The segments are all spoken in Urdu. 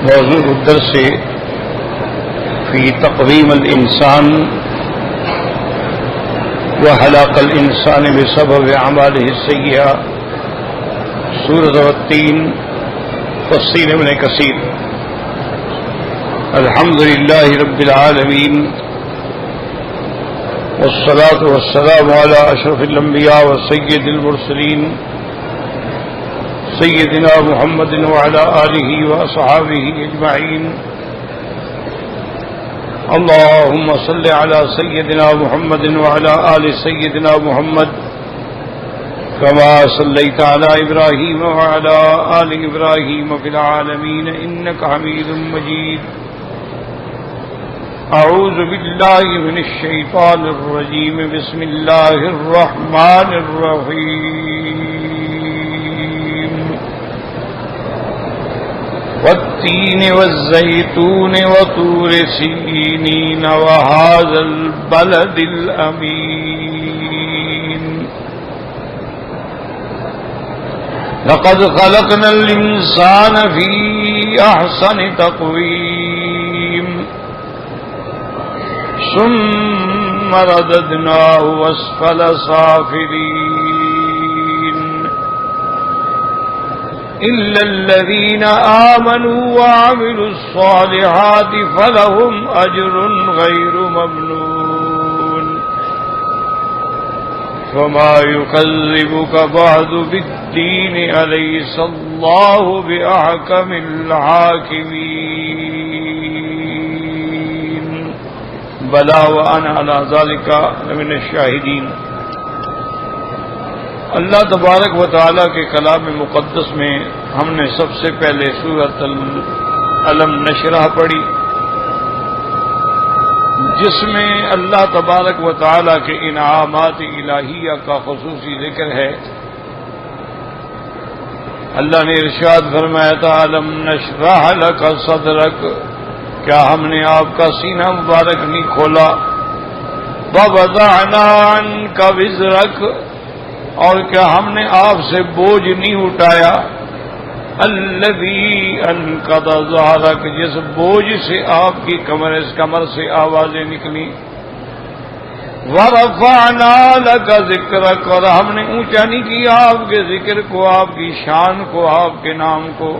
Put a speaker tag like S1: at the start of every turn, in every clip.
S1: موضوع الدرس في تقويم الإنسان وهلاك الإنسان بسبب أعماله السيئة سورة التين تفسير ابن كثير. الحمد لله رب العالمين والصلاة والسلام على أشرف الأنبياء وسيد المرسلين سيدنا محمد وعلى آله وأصحابه أجمعين. اللهم صل على سيدنا محمد وعلى آل سيدنا محمد كما صليت على إبراهيم وعلى آل إبراهيم في العالمين إنك حميد مجيد. أعوذ بالله من الشيطان الرجيم. بسم الله الرحمن الرحيم. والتين والزيتون وطور سينين وهذا البلد الأمين. لقد خلقنا الإنسان في أحسن تقويم ثم رددناه أسفل سافلين إلا الذين آمنوا وعملوا الصالحات فلهم أجر غير ممنون. فما يكذبك بعد بالدين أليس الله بأحكم الحاكمين. بلا وأنا على ذلك من الشاہدین. اللہ تبارک و تعالیٰ کے کلام مقدس میں ہم نے سب سے پہلے سورۃ الم نشرح پڑھی، جس میں اللہ تبارک و تعالیٰ کے انعامات الہیہ کا خصوصی ذکر ہے. اللہ نے ارشاد فرمایا تھا الم نشرح لک صدرک، کیا ہم نے آپ کا سینہ مبارک نہیں کھولا؟ ووضعنا عنک وزرک، اور کیا ہم نے آپ سے بوجھ نہیں اٹھایا؟ الذی انقض ظہرک، جس بوجھ سے آپ کی کمر سے آوازیں نکلی. ورفعنا لک ذکرک، اور ہم نے اونچا نہیں کیا آپ کے ذکر کو، آپ کی شان کو، آپ کے نام کو.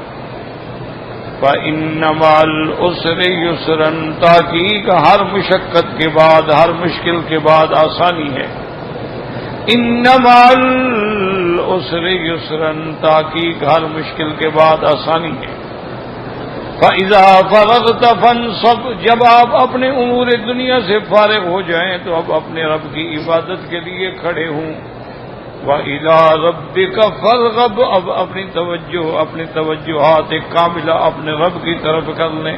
S1: فإن مع العسر یسرا، تحقیق ہر مشقت کے بعد، ہر مشکل کے بعد آسانی ہے. ان مع العسر یسرا، تحقیق ہر مشکل کے بعد آسانی ہے. فإذا فرغت فانصب، جب آپ اپنے امور دنیا سے فارغ ہو جائیں تو اب اپنے رب کی عبادت کے لیے کھڑے ہوں. وإلى ربك فارغب، اب اپنی توجہات کاملہ اپنے رب کی طرف کر لیں.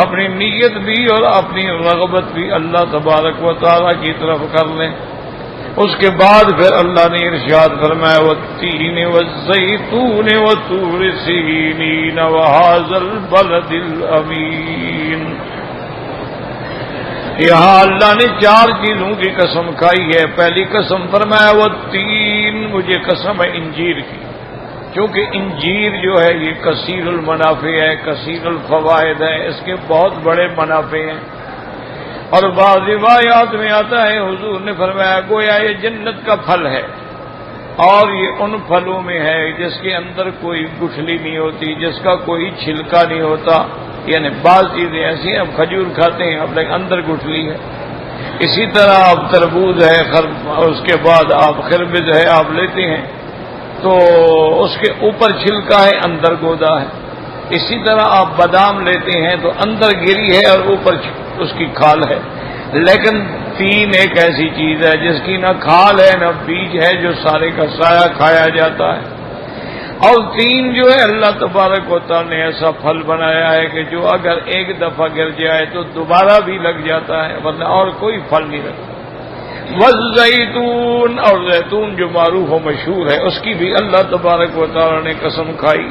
S1: اپنی نیت بھی اور اپنی رغبت بھی اللہ تبارک و تعالیٰ کی طرف کر لیں. اس کے بعد پھر اللہ نے ارشاد فرمایا والتین والزیتون وطور سینین وہذا البلد الامین. یہاں اللہ نے 4 چیزوں کی قسم کھائی ہے. پہلی قسم فرمایا والتین، مجھے قسم ہے انجیر کی، کیونکہ انجیر جو ہے یہ کثیر المنافع ہے، کثیر الفوائد ہے، اس کے بہت بڑے منافع ہیں. اور بعض روایات میں آتا ہے حضور نے فرمایا گویا یہ جنت کا پھل ہے، اور یہ ان پھلوں میں ہے جس کے اندر کوئی گٹھلی نہیں ہوتی، جس کا کوئی چھلکا نہیں ہوتا. یعنی بعض چیزیں ایسی ہیں، اب کھجور کھاتے ہیں اپنے اندر گٹھلی ہے. اسی طرح آپ تربوز ہے، اس کے بعد آپ خربز ہے آپ لیتے ہیں تو اس کے اوپر چھلکا ہے، اندر گودا ہے. اسی طرح آپ بادام لیتے ہیں تو اندر گری ہے اور اوپر اس کی کھال ہے. لیکن تین ایک ایسی چیز ہے جس کی نہ کھال ہے نہ بیج ہے، جو سارے کا سایہ کھایا جاتا ہے. اور تین جو ہے اللہ تبارک و تعالیٰ نے ایسا پھل بنایا ہے کہ جو اگر ایک دفعہ گر جائے تو دوبارہ بھی لگ جاتا ہے، ورنہ اور کوئی پھل نہیں لگتا. والزیتون، اور زیتون جو معروف و مشہور ہے اس کی بھی اللہ تبارک و تعالیٰ نے قسم کھائی.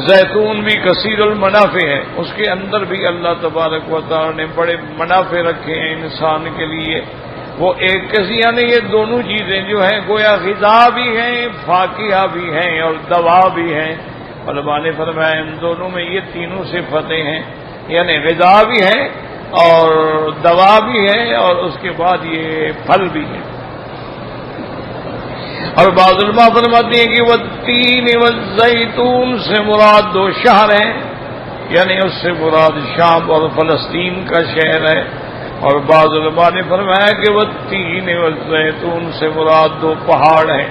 S1: زیتون بھی کثیر المنافع ہے، اس کے اندر بھی اللہ تبارک و تعالیٰ نے بڑے منافع رکھے ہیں انسان کے لیے. وہ ایک کسی یعنی یہ دونوں چیزیں جو ہیں گویا غذا بھی ہیں، فاکہہ بھی ہیں اور دوا بھی ہیں. علماء نے فرمایا ان دونوں میں یہ تینوں صفتیں ہیں، یعنی غذا بھی ہے اور دوا بھی ہے اور اس کے بعد یہ پھل بھی ہے۔ اور بعض علماء فرماتے ہیں کہ والتین والزیتون سے مراد دو شہر ہیں، یعنی اس سے مراد شام اور فلسطین کا شہر ہے۔ اور بعض علماء نے فرمایا کہ والتین والزیتون سے مراد دو پہاڑ ہیں،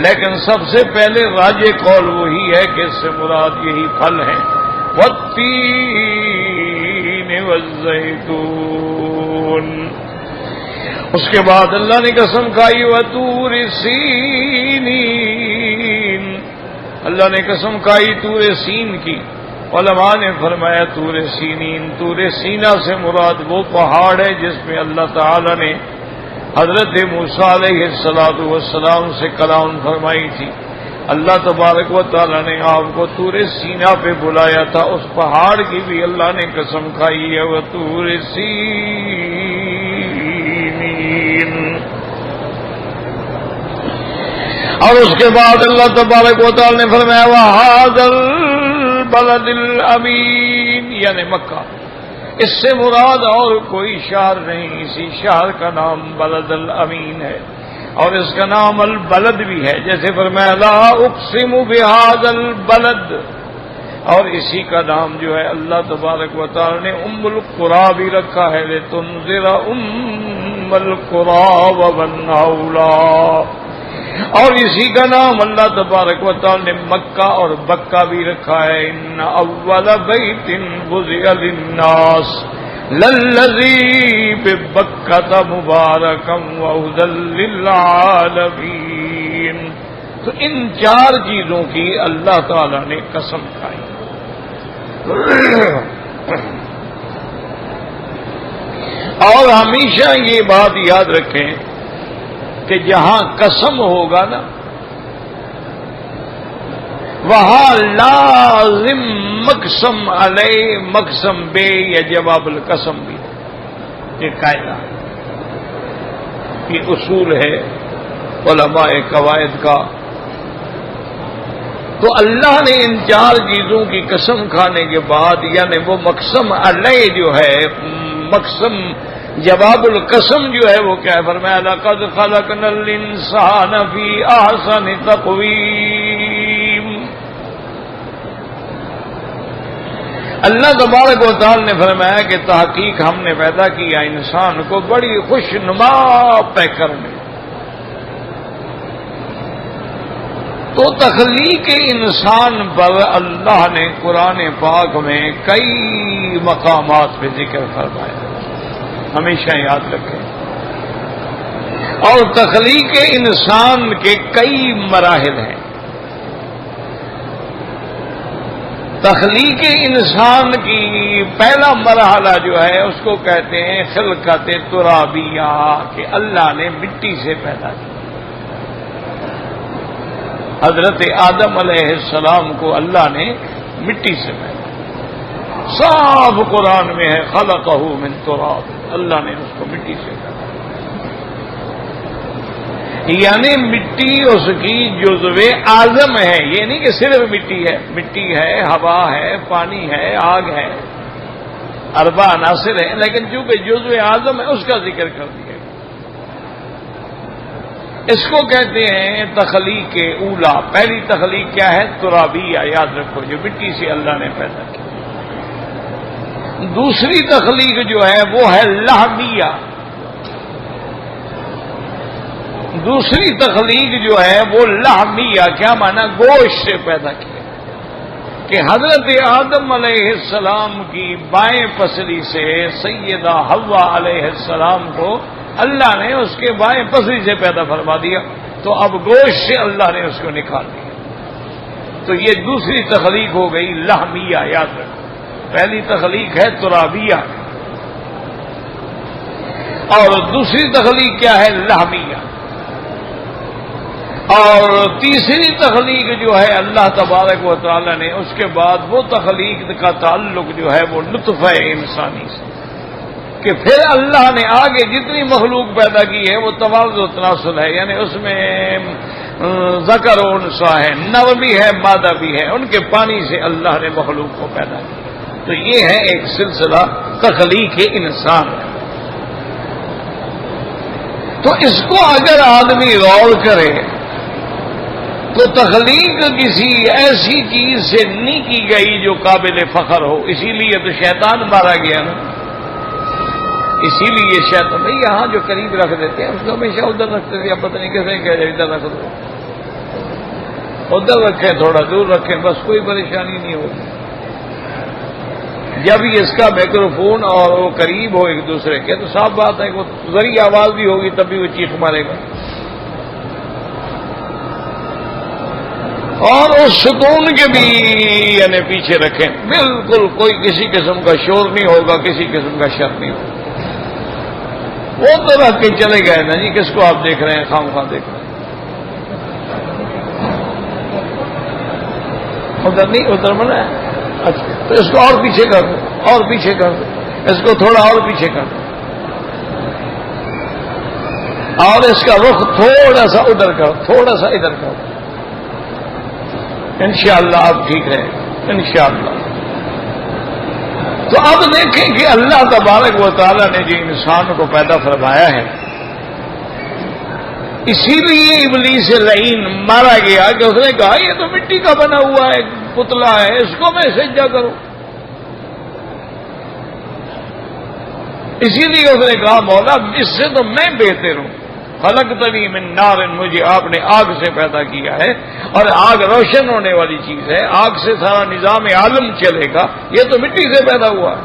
S1: لیکن سب سے پہلے راجح قول وہی ہے کہ اس سے مراد یہی پھل ہیں، والتین والزیتون۔ اس کے بعد اللہ نے قسم کھائی وطور سینین، اللہ نے قسم کھائی طور سین کی۔ علماء نے فرمایا طور سینین، طور سینا سے مراد وہ پہاڑ ہے جس میں اللہ تعالی نے حضرت موسیٰ علیہ السلام سے کلام فرمائی تھی۔ اللہ تبارک و تعالی نے آپ کو طور سینا پہ بلایا تھا، اس پہاڑ کی بھی اللہ نے قسم کھائی ہے وطور سینین۔ اور اس کے بعد اللہ تبارک و تعالی نے فرمایا وَهَٰذَا الْبَلَدِ الْأَمِينِ، یعنی مکہ، اس سے مراد اور کوئی شہر نہیں، اسی شہر کا نام بلد الامین ہے، اور اس کا نام البلد بھی ہے، جیسے فرمایا لا اقسم بهذا البلد، اور اسی کا نام جو ہے اللہ تبارک و تعالی نے ام القری بھی رکھا ہے، لتنذر ام القری ومن حولها، اور اسی کا نام اللہ تبارک و تعالی نے مکہ اور بکہ بھی رکھا ہے، ان اول بیت وضع للناس للذی ببکۃ مبارکا وہدی للعالمین۔ تو ان چار چیزوں کی اللہ تعالی نے قسم کھائی۔ اور ہمیشہ یہ بات یاد رکھیں کہ جہاں قسم ہوگا نا وہاں لازم مقسم علیہ مقسم بے یا جواب القسم بھی، یہ قاعدہ، یہ اصول ہے علماء قواعد کا۔ تو اللہ نے ان چار چیزوں کی قسم کھانے کے بعد، یعنی وہ مقسم علیہ جو ہے، مقسم جواب القسم جو ہے وہ کیا ہے؟ فرمایا لقد خلقنا الانسان فی احسن تقویم۔ اللہ تبارک و تعالی نے فرمایا کہ تحقیق ہم نے پیدا کیا انسان کو بڑی خوش نما پیکر میں۔ تو تخلیق انسان پر اللہ نے قرآن پاک میں کئی مقامات پہ ذکر فرمایا، ہمیشہ یاد رکھیں۔ اور تخلیق انسان کے کئی مراحل ہیں۔ تخلیق انسان کی پہلا مرحلہ جو ہے اس کو کہتے ہیں خلقت ترابیہ، کہ اللہ نے مٹی سے پیدا کیا۔ حضرت آدم علیہ السلام کو اللہ نے مٹی سے پیدا کیا۔ صاف قرآن میں ہے خلقہ من تراب، اللہ نے اس کو مٹی سے پیدا کیا، یعنی مٹی اس کی جزو اعظم ہے۔ یہ نہیں کہ صرف مٹی ہے، مٹی ہے، ہوا ہے، پانی ہے، آگ ہے، اربع عناصر ہیں، لیکن چونکہ جزو اعظم ہے اس کا ذکر کر دیا۔ اس کو کہتے ہیں تخلیق اولا۔ پہلی تخلیق کیا ہے؟ ترابیہ، یاد رکھو، جو مٹی سے اللہ نے پیدا کی۔ دوسری تخلیق جو ہے وہ ہے لحمیہ۔ دوسری تخلیق جو ہے وہ لحمیہ، کیا معنی؟ گوشت سے پیدا کیا، کہ حضرت آدم علیہ السلام کی بائیں پسلی سے سیدہ حوا علیہ السلام کو اللہ نے اس کے بائیں پسلی سے پیدا فرما دیا، تو اب گوشت سے اللہ نے اس کو نکال دیا۔ تو یہ دوسری تخلیق ہو گئی لحمیہ، یاد رکھو۔ پہلی تخلیق ہے ترابیہ، اور دوسری تخلیق کیا ہے؟ لحمیہ۔ اور تیسری تخلیق جو ہے اللہ تبارک و تعالی نے اس کے بعد وہ تخلیق کا تعلق جو ہے وہ نطفہ انسانی سے، کہ پھر اللہ نے آگے جتنی مخلوق پیدا کی ہے وہ توازن و تناسل ہے، یعنی اس میں ذکر و انثى ہے، نر بھی ہے مادہ بھی ہے، ان کے پانی سے اللہ نے مخلوق کو پیدا کیا. تو یہ ہے ایک سلسلہ تخلیق انسان. تو اس کو اگر آدمی غور کرے تو تخلیق کسی ایسی چیز سے نہیں کی گئی جو قابل فخر ہو. اسی لیے تو شیطان مارا گیا نا. اسی لیے شیطان بھائی یہاں جو قریب رکھ دیتے ہیں اس کو ہمیشہ ادھر رکھتے تھے. اب پتہ نہیں کیسے کہ ادھر رکھ دو، ادھر رکھیں، تھوڑا دور رکھیں، بس کوئی پریشانی نہیں ہوگی. جب یہ اس کا مائکروفون اور وہ قریب ہو ایک دوسرے کے تو صاف بات ہے کہ وہ ذریعہ آواز بھی ہوگی تب بھی وہ چیخ مارے گا. اور اس ستون کے بھی یعنی پیچھے رکھیں، بالکل کوئی کسی قسم کا شور نہیں ہوگا، کسی قسم کا شر نہیں ہوگا. وہ تو رکھ کے چلے گئے نا جی، کس کو آپ دیکھ رہے ہیں؟ خام خواہ دیکھ رہے ہیں. ادھر نہیں، ادھر منع ہے. اچھا تو اس کو اور پیچھے کر دو، اور پیچھے کر دو، اس کو تھوڑا اور پیچھے کر دو، اور اس کا رخ تھوڑا سا ادھر کرو، تھوڑا سا ادھر کرو. انشاءاللہ آپ ٹھیک رہے گا انشاءاللہ. تو اب دیکھیں کہ اللہ تبارک و تعالیٰ نے جو انسان کو پیدا فرمایا ہے، اسی لیے ابلیس لعین مارا گیا کہ اس نے کہا یہ تو مٹی کا بنا ہوا ہے، پتلا ہے، اس کو میں سجدہ کروں. اسی لیے اس نے کہا مولا اس سے تو میں بہتر ہوں. خلقتنی من نار، مجھے آپ نے آگ سے پیدا کیا ہے، اور آگ روشن ہونے والی چیز ہے، آگ سے سارا نظام عالم چلے گا، یہ تو مٹی سے پیدا ہوا ہے.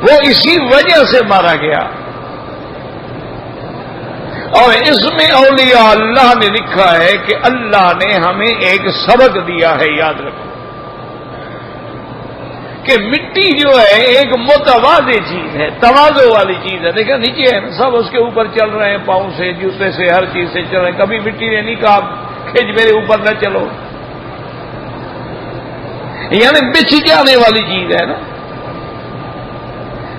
S1: وہ اسی وجہ سے مارا گیا. اور اس میں اولیاء اللہ نے لکھا ہے کہ اللہ نے ہمیں ایک سبق دیا ہے، یاد رکھو کہ مٹی جو ہے ایک متوازی چیز ہے، توازو والی چیز ہے. دیکھیں نیچے ہے سب اس کے اوپر چل رہے ہیں، پاؤں سے، جوتے سے، ہر چیز سے چل رہے ہیں. کبھی مٹی نے نہیں کہا کھینچ میرے اوپر نہ چلو. یعنی بچھ جانے والی چیز ہے نا.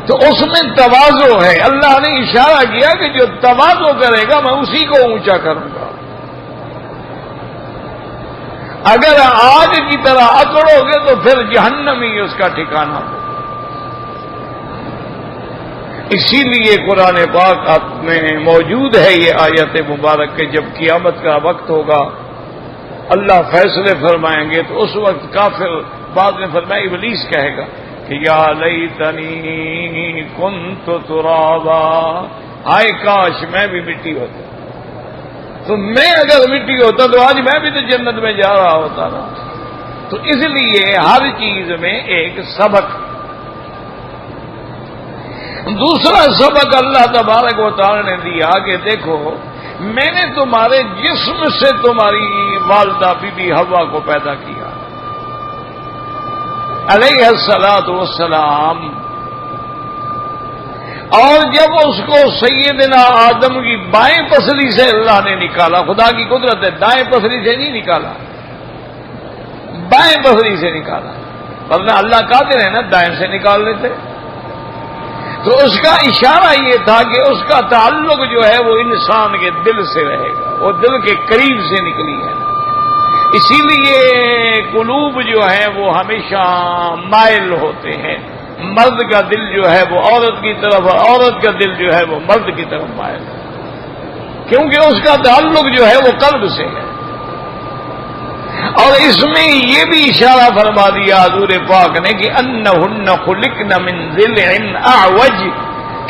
S1: تو اس میں توازو ہے. اللہ نے اشارہ کیا کہ جو توازو کرے گا میں اسی کو اونچا کروں گا. اگر آگ کی طرح اکڑو گے تو پھر جہنم ہی اس کا ٹھکانہ ہو. اسی لیے قرآن پاک میں موجود ہے یہ آیت مبارک کہ جب قیامت کا وقت ہوگا اللہ فیصلے فرمائیں گے تو اس وقت کافر بعد میں فرمایا ابلیس کہے گا کہ یا لیتنی کنت ترابا، ہائے کاش میں بھی مٹی ہوتا. تو میں اگر مٹی ہوتا تو آج میں بھی تو جنت میں جا رہا ہوتا نا. تو اس لیے ہر چیز میں ایک سبق. دوسرا سبق اللہ تبارک و تعالی نے دیا کہ دیکھو میں نے تمہارے جسم سے تمہاری والدہ بی بی حوا کو پیدا کیا علیہ الصلاۃ والسلام. اور جب اس کو سیدنا آدم کی بائیں پسلی سے اللہ نے نکالا، خدا کی قدرت ہے، دائیں پسلی سے نہیں نکالا، بائیں پسلی سے نکالا. ورنہ اللہ قادر ہے نا دائیں سے نکال لیتے. تو اس کا اشارہ یہ تھا کہ اس کا تعلق جو ہے وہ انسان کے دل سے رہے گا، وہ دل کے قریب سے نکلی ہے. اسی لیے قلوب جو ہے وہ ہمیشہ مائل ہوتے ہیں. مرد کا دل جو ہے وہ عورت کی طرف، عورت کا دل جو ہے وہ مرد کی طرف مائل ہے، کیونکہ اس کا تعلق جو ہے وہ قلب سے ہے. اور اس میں یہ بھی اشارہ فرما دیا حضور پاک نے کہ انہن خلقن من ضلع اعوج،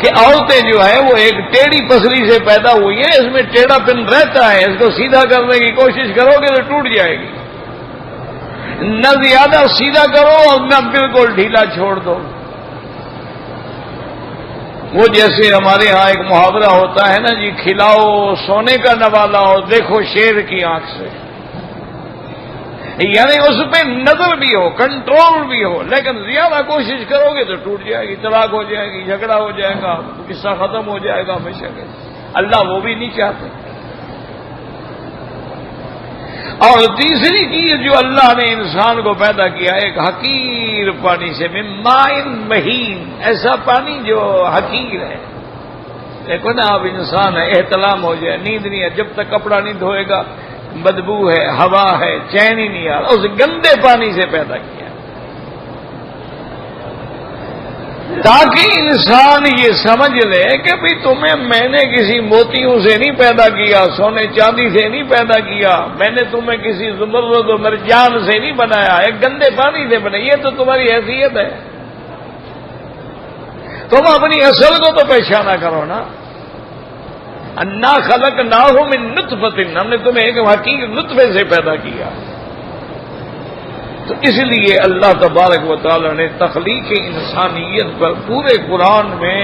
S1: کہ عورتیں جو ہے وہ ایک ٹیڑھی پسلی سے پیدا ہوئی ہیں. اس میں ٹیڑھا پن رہتا ہے، اس کو سیدھا کرنے کی کوشش کرو گے تو ٹوٹ جائے گی. نہ زیادہ سیدھا کرو اور نہ بالکل ڈھیلا چھوڑ دو. وہ جیسے ہمارے ہاں ایک محاورہ ہوتا ہے نا جی، کھلاؤ سونے کا نوالا اور دیکھو شیر کی آنکھ سے. یعنی اس پہ نظر بھی ہو، کنٹرول بھی ہو، لیکن زیادہ کوشش کرو گے تو ٹوٹ جائے گی، طلاق ہو جائے گی، جھگڑا ہو جائے گا، قصہ ختم ہو جائے گا ہمیشہ کے. اللہ وہ بھی نہیں چاہتے. اور تیسری چیز جو اللہ نے انسان کو پیدا کیا ایک حقیر پانی سے، من ماء مہین، ایسا پانی جو حقیر ہے. دیکھو نا آپ انسان ہے، احتلام ہو جائے، نیند نہیں ہے، جب تک کپڑا نہیں دھوئے گا بدبو ہے، ہوا ہے، چین ہی نہیں آ رہا، اس گندے پانی سے پیدا کیا تاکہ انسان یہ سمجھ لے کہ بھئی تمہیں میں نے کسی موتیوں سے نہیں پیدا کیا، سونے چاندی سے نہیں پیدا کیا، میں نے تمہیں کسی زمرد و مرجان سے نہیں بنایا، ایک گندے پانی سے بنائی، یہ تو تمہاری حیثیت ہے، تم اپنی اصل کو تو پہچانا کرو نا۔ انا خلقناہ من نطفۃ، ہم نے تمہیں ایک حقیقی نطفے سے پیدا کیا۔ تو اس لیے اللہ تبارک و تعالی نے تخلیق انسانیت پر پورے قرآن میں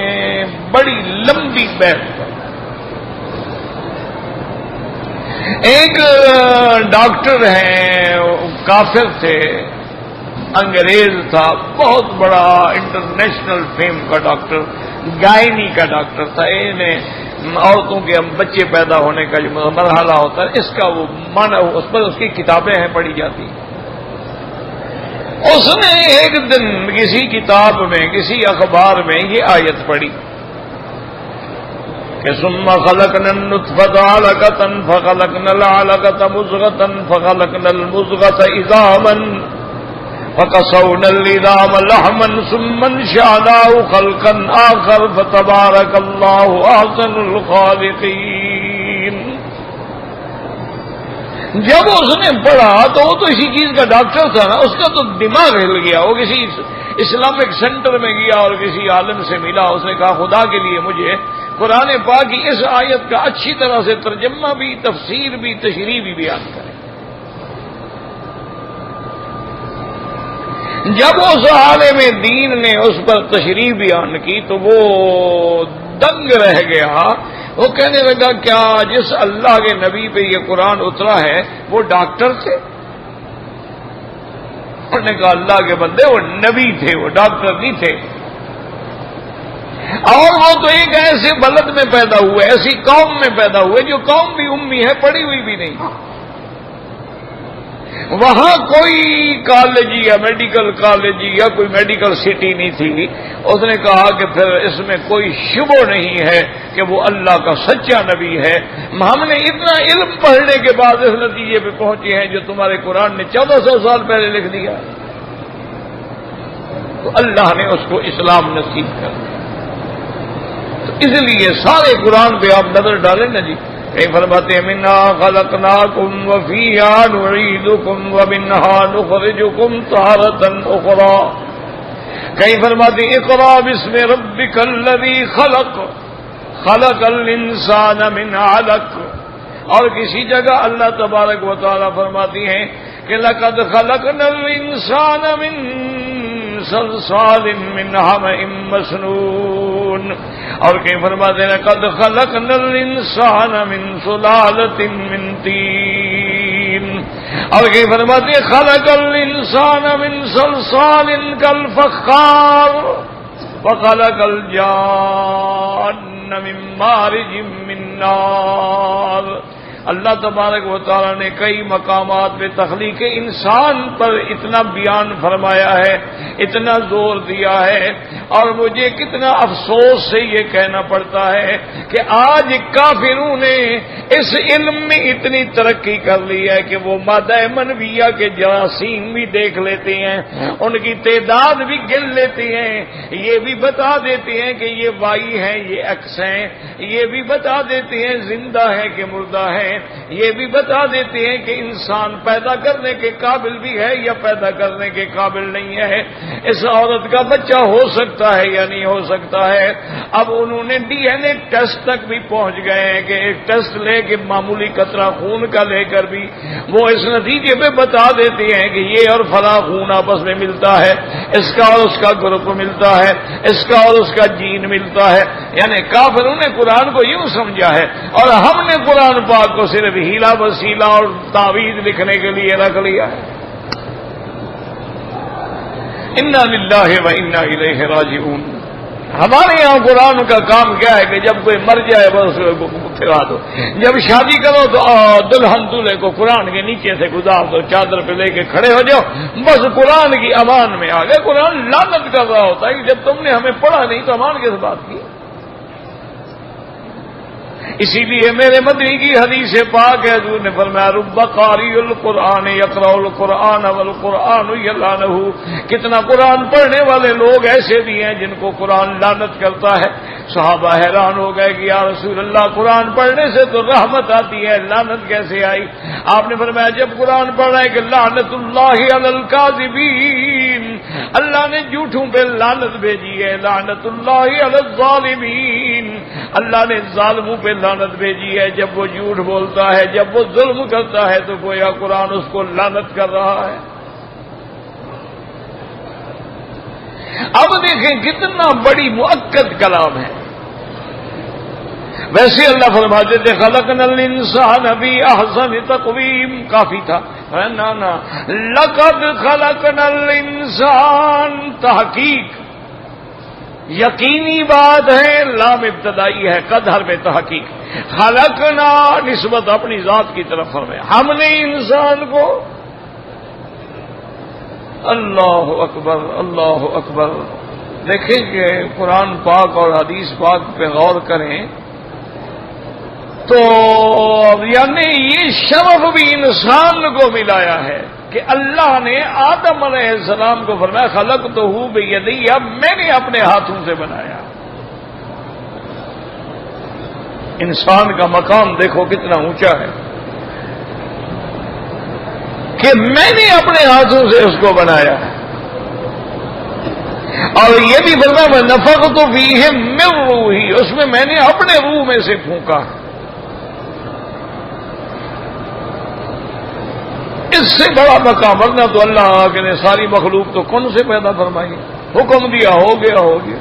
S1: بڑی لمبی بحث کی۔ ایک ڈاکٹر ہیں، کافر تھے، انگریز تھا، بہت بڑا انٹرنیشنل فیم کا ڈاکٹر، گائنی کا ڈاکٹر تھا۔ عورتوں کے بچے پیدا ہونے کا جو مرحلہ ہوتا ہے، اس کا وہ معنی، اس پر اس کی کتابیں ہیں، پڑھی جاتی۔ اس نے ایک دن کسی کتاب میں، کسی اخبار میں یہ آیت پڑھی کہ ثم خلقنا النطفۃ علقۃ فخلقنا العلقۃ مضغۃ فخلقنا المضغۃ عظاما فكسونا العظام لحما ثم انشأناه خلقا آخر فتبارك الله أحسن الخالقين۔ جب اس نے پڑھا تو وہ تو اسی چیز کا ڈاکٹر تھا نا، اس کا تو دماغ ہل گیا۔ وہ کسی اسلامک سینٹر میں گیا اور کسی عالم سے ملا، اس نے کہا خدا کے لیے مجھے قرآن پاک کی اس آیت کا اچھی طرح سے ترجمہ بھی، تفسیر بھی، تشریح بھی بیان کرے۔ جب اس عالم دین نے اس پر تشریح بیان کی تو وہ دنگ رہ گیا۔ وہ کہنے لگا کیا جس اللہ کے نبی پہ یہ قرآن اترا ہے وہ ڈاکٹر تھے؟ انہوں نے کہا اللہ کے بندے وہ نبی تھے، وہ ڈاکٹر نہیں تھے۔ اور وہ تو ایک ایسے بلد میں پیدا ہوئے، ایسی قوم میں پیدا ہوئے جو قوم بھی امی ہے، پڑھی ہوئی بھی نہیں، وہاں کوئی کالج یا میڈیکل کالج یا کوئی میڈیکل سٹی نہیں تھی۔ اس نے کہا کہ پھر اس میں کوئی شبہ نہیں ہے کہ وہ اللہ کا سچا نبی ہے۔ ہم نے اتنا علم پڑھنے کے بعد اس نتیجے پہ پہنچے ہیں جو تمہارے قرآن نے 1400 سال پہلے لکھ دیا۔ تو اللہ نے اس کو اسلام نصیب کر دیا۔ تو اس لیے سارے قرآن پہ آپ نظر ڈالیں نا جی، فرماتے ہیں منا خلقناکم وفیہا نعیدکم ومنہا نخرجکم تارۃ اخری۔ کہیں فرماتے ہیں اقرأ باسم ربک الذی خلق خلق الانسان من علق، اور کسی جگہ اللہ تبارک و تعالی فرماتی ہیں کہ لقد خلقنا الانسان من صلصال من حمأ مسنون، اور کہیں فرماتے ہیں قد خلقنا الانسان من سلالۃ من طین، اور کہیں فرماتے ہیں خلق الانسان من صلصال کالفخار وخلق الجان من مارج من نار۔ اللہ تبارک و تعالیٰ نے کئی مقامات پہ تخلیق انسان پر اتنا بیان فرمایا ہے، اتنا زور دیا ہے، اور مجھے کتنا افسوس سے یہ کہنا پڑتا ہے کہ آج کافروں نے اس علم میں اتنی ترقی کر لی ہے کہ وہ مادہ منویہ کے جراثیم بھی دیکھ لیتے ہیں، ان کی تعداد بھی گن لیتے ہیں، یہ بھی بتا دیتے ہیں کہ یہ وائی ہیں، یہ ایکس ہیں، یہ بھی بتا دیتے ہیں زندہ ہے کہ مردہ ہے، یہ بھی بتا دیتے ہیں کہ انسان پیدا کرنے کے قابل بھی ہے یا پیدا کرنے کے قابل نہیں ہے، اس عورت کا بچہ ہو سکتا ہے یا نہیں ہو سکتا ہے۔ اب انہوں نے ڈی این اے ٹیسٹ تک بھی پہنچ گئے ہیں کہ ایک ٹیسٹ لے کے معمولی قطرہ خون کا لے کر بھی وہ اس نتیجے پہ بتا دیتے ہیں کہ یہ اور فلاں خون آپس میں ملتا ہے، اس کا اور اس کا گروپ ملتا ہے، اس کا اور اس کا جین ملتا ہے۔ یعنی کافروں نے قرآن کو یوں سمجھا ہے، اور ہم نے قرآن پاک کو صرف ہیلا وسیلہ اور تعویذ لکھنے کے لیے رکھ لیا ہے۔ انا للہ و انا الیہ راجعون۔ ہمارے یہاں قرآن کا کام کیا ہے کہ جب کوئی مر جائے بس پھرا دو، جب شادی کرو تو دلہن دولہے کو قرآن کے نیچے سے گزار دو، چادر پہ لے کے کھڑے ہو جاؤ، بس قرآن کی امان میں آ گئے۔ قرآن لعنت کر رہا ہوتا ہے کہ جب تم نے ہمیں پڑھا نہیں تو امان کس بات کی؟ اسی لیے میرے مدنی کی حدیث پاک ہے، حضور نے فرمایا رب قاری القرآن یقرأ القرآن والقرآن یلعنہ، کتنا قرآن پڑھنے والے لوگ ایسے بھی ہیں جن کو قرآن لعنت کرتا ہے۔ صحابہ حیران ہو گئے کہ یا رسول اللہ، قرآن پڑھنے سے تو رحمت آتی ہے، لعنت کیسے آئی؟ آپ نے فرمایا جب قرآن پڑھ رہا ہے کہ لعنت اللہ علی الکاذبین، اللہ نے جھوٹوں پہ لعنت بھیجی ہے، لعنت اللہ علی الظالمین، اللہ نے ظالموں پہ لعنت بھیجی ہے۔ جب وہ جھوٹ بولتا ہے، جب وہ ظلم کرتا ہے تو گویا قرآن اس کو لعنت کر رہا ہے۔ اب دیکھیں کتنا بڑی مؤکد کلام ہے۔ ویسے اللہ فرماتے تھے خلقنا الانسان فی احسن تقویم، کافی تھا نا لقد خلقنا الانسان، تحقیق یقینی بات ہے، لام ابتدائی ہے، قد حرف تحقیق، خلقنا نسبت اپنی ذات کی طرف فرمایا، ہم نے انسان کو، اللہ اکبر اللہ اکبر۔ دیکھیں کہ قرآن پاک اور حدیث پاک پہ غور کریں تو یعنی یہ شرف بھی انسان کو ملایا ہے کہ اللہ نے آدم علیہ السلام کو فرمایا خلقتہ بیدی، اب میں نے اپنے ہاتھوں سے بنایا۔ انسان کا مقام دیکھو کتنا اونچا ہے کہ میں نے اپنے ہاتھوں سے اس کو بنایا ہے، اور یہ بھی فرمایا میں نفخت فیہ من روحی، اس میں نے اپنے روح میں سے پھونکا ہے۔ اس سے بڑا مقام، ورنہ تو اللہ نے ساری مخلوق تو کن سے پیدا فرمائی، حکم دیا ہو گیا ہو گیا۔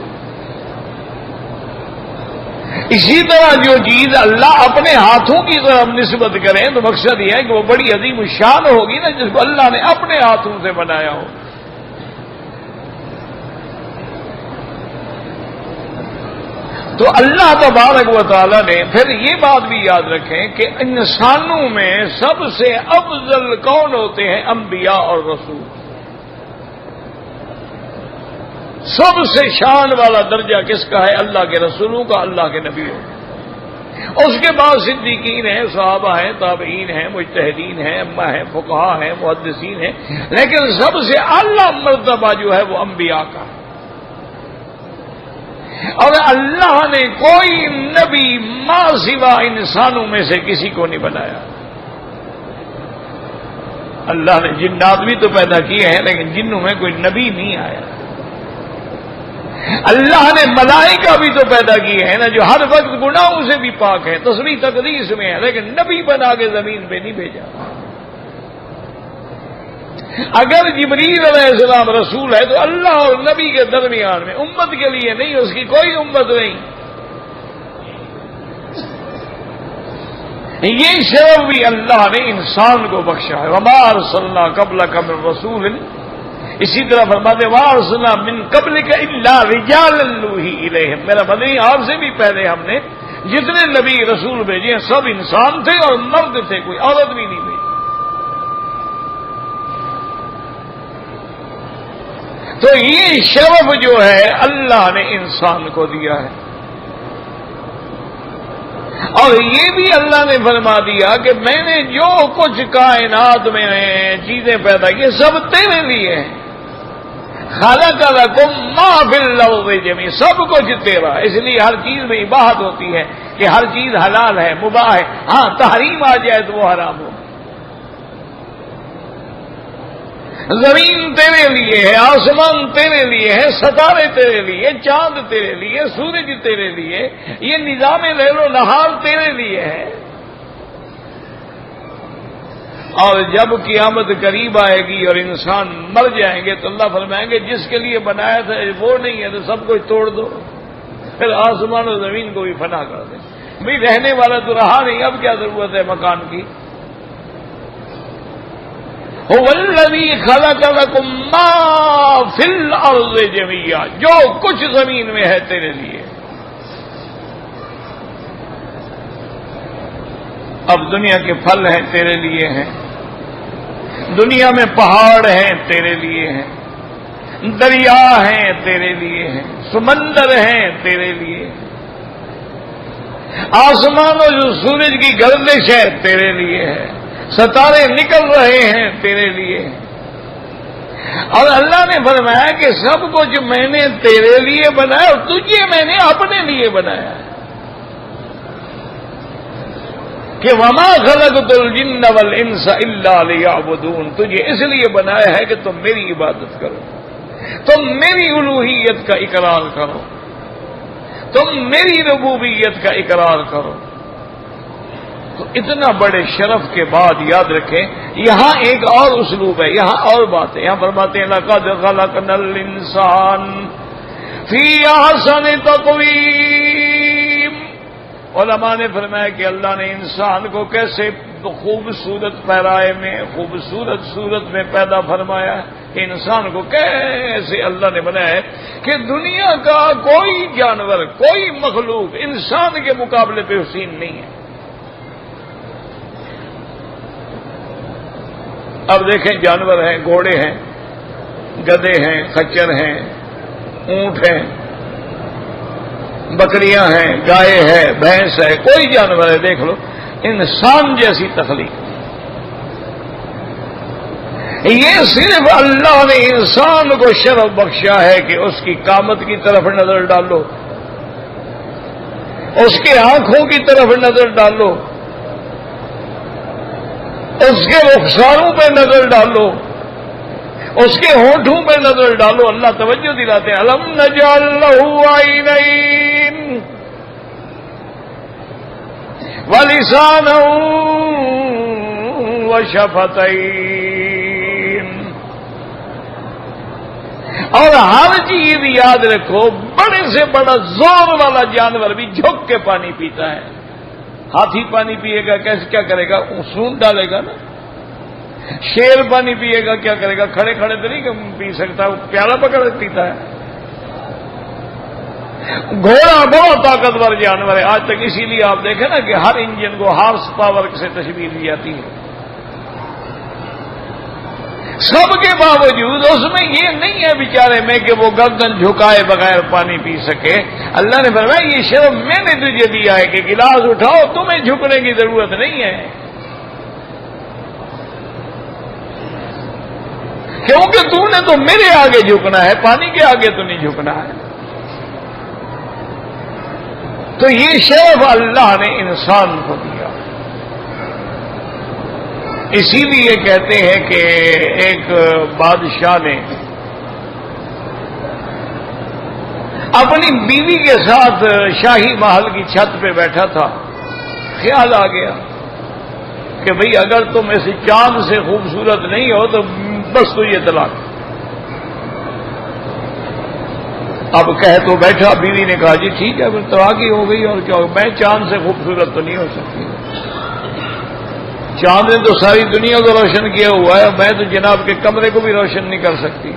S1: اسی طرح جو چیز اللہ اپنے ہاتھوں کی طرف نسبت کریں تو مقصد یہ ہے کہ وہ بڑی عظیم الشان ہوگی نا، جس کو اللہ نے اپنے ہاتھوں سے بنایا ہو۔ تو اللہ تبارک و تعالی نے پھر یہ بات بھی یاد رکھیں کہ انسانوں میں سب سے افضل کون ہوتے ہیں؟ انبیاء اور رسول۔ سب سے شان والا درجہ کس کا ہے؟ اللہ کے رسولوں کا، اللہ کے نبیوں کا۔ اس کے بعد صدیقین ہیں، صحابہ ہیں، تابعین ہیں، مجتہدین ہیں، ائمہ ہیں، فقہاء ہیں، محدثین ہیں، لیکن سب سے اعلیٰ مرتبہ جو ہے وہ انبیاء کا ہے۔ اور اللہ نے کوئی نبی ما سوا انسانوں میں سے کسی کو نہیں بنایا۔ اللہ نے جنات بھی تو پیدا کیے ہیں لیکن جنوں میں کوئی نبی نہیں آیا۔ اللہ نے ملائکہ بھی تو پیدا کیے ہیں نا، جو ہر وقت گناہوں سے بھی پاک ہیں، تسبیح تقدیس میں ہے، لیکن نبی بنا کے زمین پہ نہیں بھیجا۔ اگر جبریل علیہ السلام رسول ہے تو اللہ اور نبی کے درمیان میں امت کے لیے نہیں، اس کی کوئی امت نہیں۔ یہ شرف بھی اللہ نے انسان کو بخشا ہے۔ وما ارسلنا قبلک من رسول، اسی طرح فرماتے وما ارسلنا من قبلک الا رجالا نوحی الیہم، میرا مدنی آپ سے بھی پہلے ہم نے جتنے نبی رسول بھیجے ہیں سب انسان تھے اور مرد تھے، کوئی عورت بھی نہیں بھیجی۔ تو یہ شرف جو ہے اللہ نے انسان کو دیا ہے، اور یہ بھی اللہ نے فرما دیا کہ میں نے جو کچھ کائنات میں چیزیں پیدا کی سب تیرے لیے ہیں۔ خلق لکم ما فی الارض جميعا، سب کچھ تیرا، اس لیے ہر چیز میں اباحت ہوتی ہے کہ ہر چیز حلال ہے، مباح ہے، ہاں تحریم آ جائے تو وہ حرام ہو۔ زمین تیرے لیے ہے، آسمان تیرے لیے ہے، ستارے تیرے لیے، چاند تیرے لیے، سورج تیرے لیے، یہ نظام لیل و نہار تیرے لیے ہے۔ اور جب قیامت قریب آئے گی اور انسان مر جائیں گے تو اللہ فرمائیں گے جس کے لیے بنایا تھا وہ نہیں ہے تو سب کچھ توڑ دو، پھر آسمان اور زمین کو بھی فنا کر دیں۔ بھائی رہنے والا تو رہا نہیں، اب کیا ضرورت ہے مکان کی؟ هو الذی خلق لکم ما فی الارض جميعا، جو کچھ زمین میں ہے تیرے لیے۔ اب دنیا کے پھل ہیں تیرے لیے ہیں، دنیا میں پہاڑ ہیں تیرے لیے ہیں، دریا ہیں تیرے لیے ہیں، سمندر ہیں تیرے لیے، آسمان اور جو سورج کی گردش ہے تیرے لیے ہے، ستارے نکل رہے ہیں تیرے لیے، اور اللہ نے فرمایا کہ سب کچھ میں نے تیرے لیے بنایا اور تجھے میں نے اپنے لیے بنایا کہ وما خلقت الجن والانس الا لیعبدون، تجھے اس لیے بنایا ہے کہ تم میری عبادت کرو، تم میری الوہیت کا اقرار کرو، تم میری ربوبیت کا اقرار کرو۔ تو اتنا بڑے شرف کے بعد یاد رکھیں یہاں ایک اور اسلوب ہے، یہاں اور بات ہے، یہاں فرماتے ہیں لقد خلقنا الانسان فی احسن تقویم۔ علماء نے فرمایا کہ اللہ نے انسان کو کیسے خوبصورت پیرائے میں، خوبصورت صورت میں پیدا فرمایا کہ انسان کو کیسے اللہ نے بنایا ہے کہ دنیا کا کوئی جانور، کوئی مخلوق انسان کے مقابلے پہ حسین نہیں ہے۔ اب دیکھیں جانور ہیں، گھوڑے ہیں، گدھے ہیں، خچر ہیں، اونٹ ہیں، بکریاں ہیں، گائے ہے، بھینس ہے، کوئی جانور ہے دیکھ لو، انسان جیسی تخلیق۔ یہ صرف اللہ نے انسان کو شرف بخشا ہے کہ اس کی قامت کی طرف نظر ڈالو، اس کے آنکھوں کی طرف نظر ڈالو، اس کے رخساروں پہ نظر ڈالو، اس کے ہونٹوں پہ نظر ڈالو۔ اللہ توجہ دلاتے ہیں الم نجعل لہ عینین ولسانا وشفتین۔ اور ہر چیز یاد رکھو، بڑے سے بڑا زور والا جانور بھی جھک کے پانی پیتا ہے۔ ہاتھی پانی پیے گا کیسے، کیا کرے گا، سونڈ ڈالے گا نا۔ شیر پانی پیے گا کیا کرے گا، کھڑے کھڑے تو نہیں پی سکتا، پیالہ پکڑ پیتا ہے۔ گھوڑا بہت طاقتور جانور ہے، آج تک اسی لیے آپ دیکھیں نا کہ ہر انجن کو ہارس پاور سے تشبیہ دی جاتی ہے۔ سب کے باوجود اس میں یہ نہیں ہے بیچارے میں کہ وہ گردن جھکائے بغیر پانی پی سکے۔ اللہ نے فرمایا یہ شرف میں نے تجھے دیا ہے کہ گلاس اٹھاؤ، تمہیں جھکنے کی ضرورت نہیں ہے، کیونکہ تم نے تو میرے آگے جھکنا ہے، پانی کے آگے تو نہیں جھکنا ہے۔ تو یہ شرف اللہ نے انسان کو دیا۔ اسی لیے کہتے ہیں کہ ایک بادشاہ نے اپنی بیوی کے ساتھ شاہی محل کی چھت پہ بیٹھا تھا، خیال آ گیا کہ بھئی اگر تم ایسے چاند سے خوبصورت نہیں ہو تو بس تو یہ طلاق۔ اب کہہ تو بیٹھا، بیوی نے کہا جی ٹھیک ہے پھر طلاق ہی ہو گئی، اور کیا ہو، میں چاند سے خوبصورت تو نہیں ہو سکتی، چاند نے تو ساری دنیا کو روشن کیا ہوا ہے، میں تو جناب کے کمرے کو بھی روشن نہیں کر سکتی،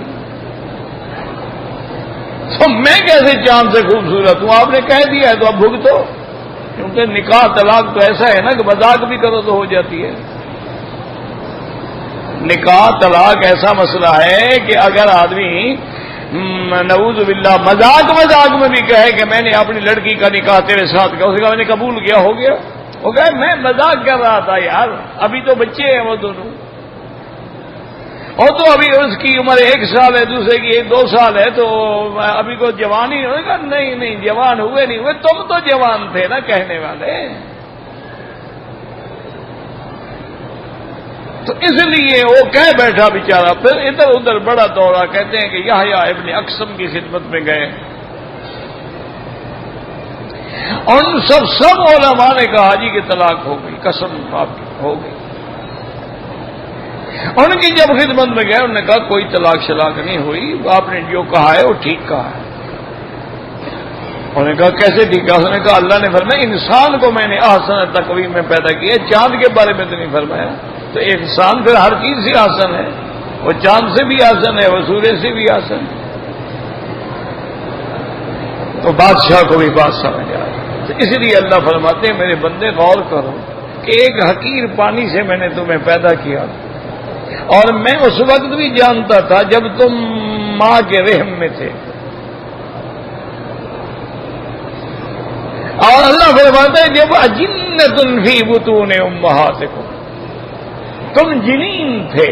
S1: تو میں کیسے چاند سے خوبصورت ہوں؟ آپ نے کہہ دیا ہے تو اب بھگتو، کیونکہ نکاح طلاق تو ایسا ہے نا کہ مذاق بھی کرو تو ہو جاتی ہے۔ نکاح طلاق ایسا مسئلہ ہے کہ اگر آدمی نعوذ باللہ مذاق میں بھی کہے کہ میں نے اپنی لڑکی کا نکاح تیرے ساتھ کیا، اسے کہا میں نے قبول کیا، ہو گیا، وہ کہے میں مذاق کر رہا تھا یار، ابھی تو بچے ہیں وہ دونوں، اور تو ابھی اس کی عمر 1 سال ہے، دوسرے کی 2 سال ہے، تو ابھی کو جوان ہی ہوئے گا۔ نہیں جوان ہوئے نہیں ہوئے، تم تو جوان تھے نا کہنے والے۔ تو اس لیے وہ کہہ بیٹھا بیچارہ، پھر ادھر ادھر بڑا دورہ، کہتے ہیں کہ یحییٰ ابن اقسم کی خدمت میں گئے، ان سب علماء نے کہا جی کہ طلاق ہو گئی، قسم آپ کی ہو گئی۔ ان کی جب خدمت میں گئے، انہوں نے کہا کوئی طلاق شلاق نہیں ہوئی، آپ نے جو کہا ہے وہ ٹھیک کہا ہے۔ انہوں نے کہا کیسے ٹھیک کہا؟ انہوں نے کہا اللہ نے فرمایا انسان کو میں نے احسن تقویم میں پیدا کیا، چاند کے بارے میں تو نہیں فرمایا، تو انسان پھر ہر چیز سے آسن ہے، وہ چاند سے بھی آسن ہے، وہ سورج سے بھی آسن ہے۔ تو بادشاہ کو بھی بات سمجھ آئی، تو اس لیے اللہ فرماتے ہیں میرے بندے غور کرو کہ ایک حقیر پانی سے میں نے تمہیں پیدا کیا، اور میں اس وقت بھی جانتا تھا جب تم ماں کے رحم میں تھے، اور اللہ فرماتا ہے جب اجنۃ فی بطون امہاتکم، تم جنین تھے،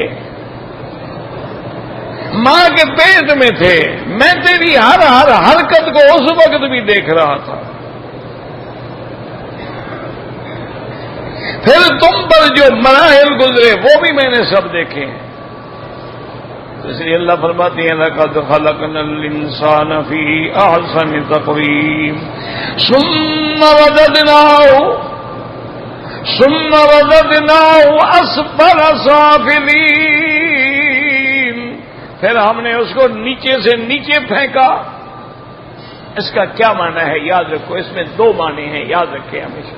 S1: ماں کے پیٹ میں تھے، میں تیری ہر حرکت کو اس وقت بھی دیکھ رہا تھا، پھر تم پر جو مراحل گزرے وہ بھی میں نے سب دیکھے ہیں۔ اس لیے اللہ فرماتے ہیں لقد خلقنا الانسان فی احسن تقویم ثم رددناه اسفل سافلین، پھر ہم نے اس کو نیچے سے نیچے پھینکا۔ اس کا کیا معنی ہے یاد رکھو، اس میں دو معنی ہیں، یاد رکھیں ہمیشہ۔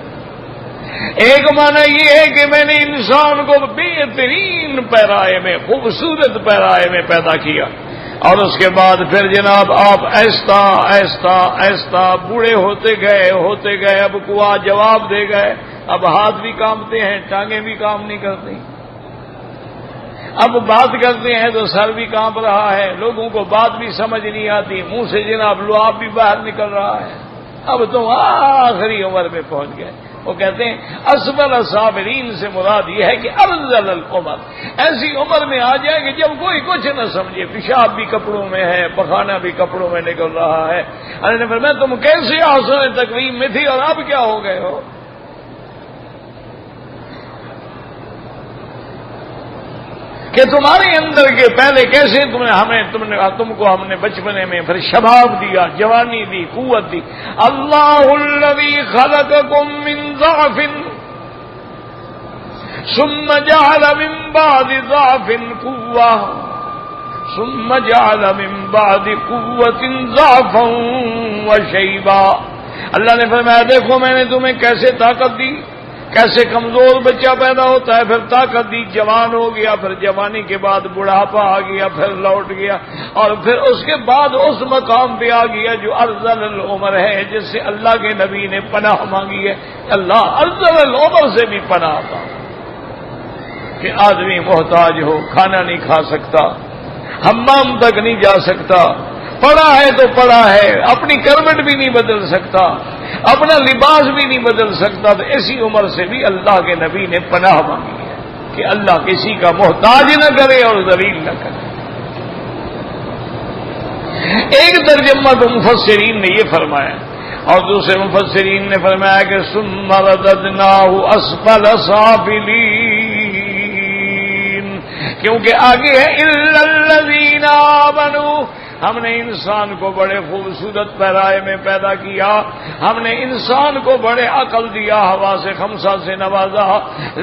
S1: ایک معنی یہ ہے کہ میں نے انسان کو بہترین پیرائے میں، خوبصورت پیرائے میں پیدا کیا، اور اس کے بعد پھر جناب آپ ایستا ایستا ایستا بوڑھے ہوتے گئے، اب کوا جواب دے گئے، اب ہاتھ بھی کانپتے ہیں، ٹانگیں بھی کام نہیں کرتی، اب بات کرتے ہیں تو سر بھی کانپ رہا ہے، لوگوں کو بات بھی سمجھ نہیں آتی، منہ سے جناب لعاب بھی باہر نکل رہا ہے، اب تم آخری عمر میں پہنچ گئے۔ وہ کہتے ہیں اسفل سافلین سے مراد یہ ہے کہ ارذل العمر، ایسی عمر میں آ جائے کہ جب کوئی کچھ نہ سمجھے، پیشاب بھی کپڑوں میں ہے، پخانہ بھی کپڑوں میں نکل رہا ہے۔ اللہ نے فرمایا تم کیسے احسن تقویم میں تھی اور اب کیا ہو گئے ہو؟ کہ تمہارے اندر کے پہلے کیسے تم کو ہم نے بچپنے میں پھر شباب دیا، جوانی دی، قوت دی۔ اللہ الذی خلقکم من ضعف ثم جعل من بعد ضعف قوة ثم جعل من بعد قوة ضعفا وشیبا۔ اللہ نے فرمایا دیکھو میں نے تمہیں کیسے طاقت دی، کیسے کمزور بچہ پیدا ہوتا ہے، پھر طاقت دی، جوان ہو گیا، پھر جوانی کے بعد بڑھاپا آ گیا، پھر لوٹ گیا، اور پھر اس کے بعد اس مقام پہ آ گیا جو ارذل العمر ہے، جس سے اللہ کے نبی نے پناہ مانگی ہے۔ اللہ ارذل العمر سے بھی پناہ تھا کہ آدمی محتاج ہو، کھانا نہیں کھا سکتا، حمام تک نہیں جا سکتا، پڑا ہے تو پڑا ہے، اپنی کرمٹ بھی نہیں بدل سکتا، اپنا لباس بھی نہیں بدل سکتا، تو ایسی عمر سے بھی اللہ کے نبی نے پناہ مانگی ہے کہ اللہ کسی کا محتاج نہ کرے اور ذلیل نہ کرے۔ ایک ترجمہ تو مفسرین نے یہ فرمایا، اور دوسرے مفسرین نے فرمایا کہ ثم رددناہ اسفل سافلین، کیونکہ آگے ہے الا الذین آمنوا، ہم نے انسان کو بڑے خوبصورت پیرائے میں پیدا کیا، ہم نے انسان کو بڑے عقل دیا، حواس خمسہ سے نوازا،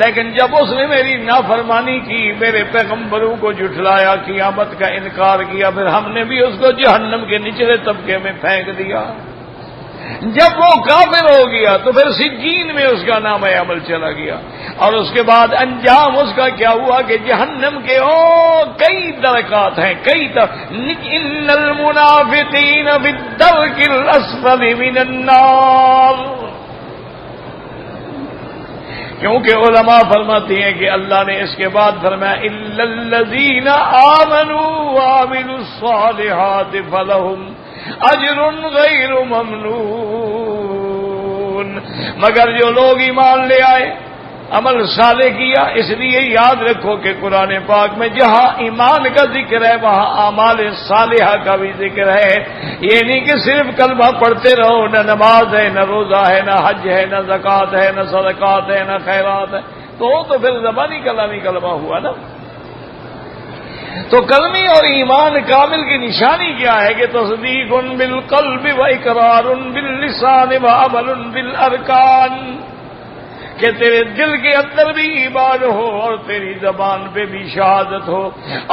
S1: لیکن جب اس نے میری نافرمانی کی، میرے پیغمبروں کو جھٹلایا، قیامت کا انکار کیا، پھر ہم نے بھی اس کو جہنم کے نچلے طبقے میں پھینک دیا۔ جب وہ کافر ہو گیا تو پھر سجین میں اس کا نام عمل چلا گیا، اور اس کے بعد انجام اس کا کیا ہوا کہ جہنم کے کئی درکات ہیں، ان المنافقین فی الدرک الاسفل من النار، کیونکہ علماء فرماتے ہیں کہ اللہ نے اس کے بعد فرمایا الا الذین آمنوا وعملوا الصالحات فلہم اجر غیر ممنون، مگر جو لوگ ایمان لے آئے، عمل صالح کیا۔ اس لیے یاد رکھو کہ قرآن پاک میں جہاں ایمان کا ذکر ہے وہاں اعمال صالحہ کا بھی ذکر ہے۔ یہ نہیں کہ صرف کلمہ پڑھتے رہو، نہ نماز ہے، نہ روزہ ہے، نہ حج ہے، نہ زکوٰۃ ہے، نہ صدقات ہے، نہ خیرات ہے، تو پھر زبانی کلامی کلمہ ہوا نا۔ تو کلمی اور ایمان کامل کی نشانی کیا ہے کہ تصدیق بالقلب و اقرار باللسان و عمل بالارکان، کہ تیرے دل کے اندر بھی ایمان ہو اور تیری زبان پہ بھی شہادت ہو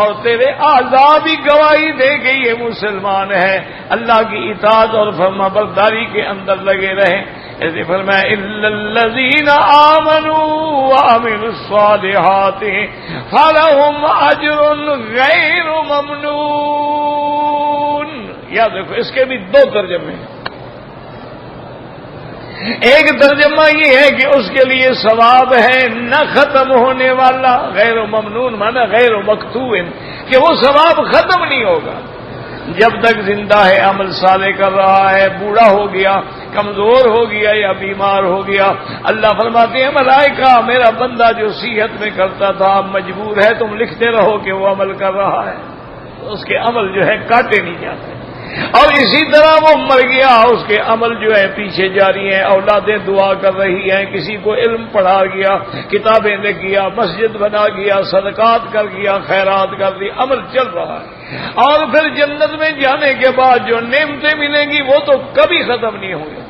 S1: اور تیرے اعضاء بھی گواہی دے کہ یہ مسلمان ہے، اللہ کی اطاعت اور فرما برداری کے اندر لگے رہیں۔ ایسے فرمایا الا الذین آمنوا وعملوا الصالحات فلہم اجر غیر ممنون۔ یاد رکھو اس کے بھی دو ترجمے ہیں۔ ایک ترجمہ یہ ہے کہ اس کے لیے ثواب ہے نہ ختم ہونے والا، غیر ممنون مانا غیر مقطوع، کہ وہ ثواب ختم نہیں ہوگا جب تک زندہ ہے، عمل صالح کر رہا ہے، بوڑھا ہو گیا، کمزور ہو گیا یا بیمار ہو گیا، اللہ فرماتے ہیں ملائکہ میرا بندہ جو صحت میں کرتا تھا اب مجبور ہے، تم لکھتے رہو کہ وہ عمل کر رہا ہے، اس کے عمل جو ہے کاٹے نہیں جاتے۔ اور اسی طرح وہ مر گیا، اس کے عمل جو ہے پیچھے جاری ہیں، اولادیں دعا کر رہی ہیں، کسی کو علم پڑھا گیا، کتابیں لکھ گیا، مسجد بنا گیا، صدقات کر گیا، خیرات کر دی، عمل چل رہا ہے۔ اور پھر جنت میں جانے کے بعد جو نعمتیں ملیں گی وہ تو کبھی ختم نہیں ہوں گی۔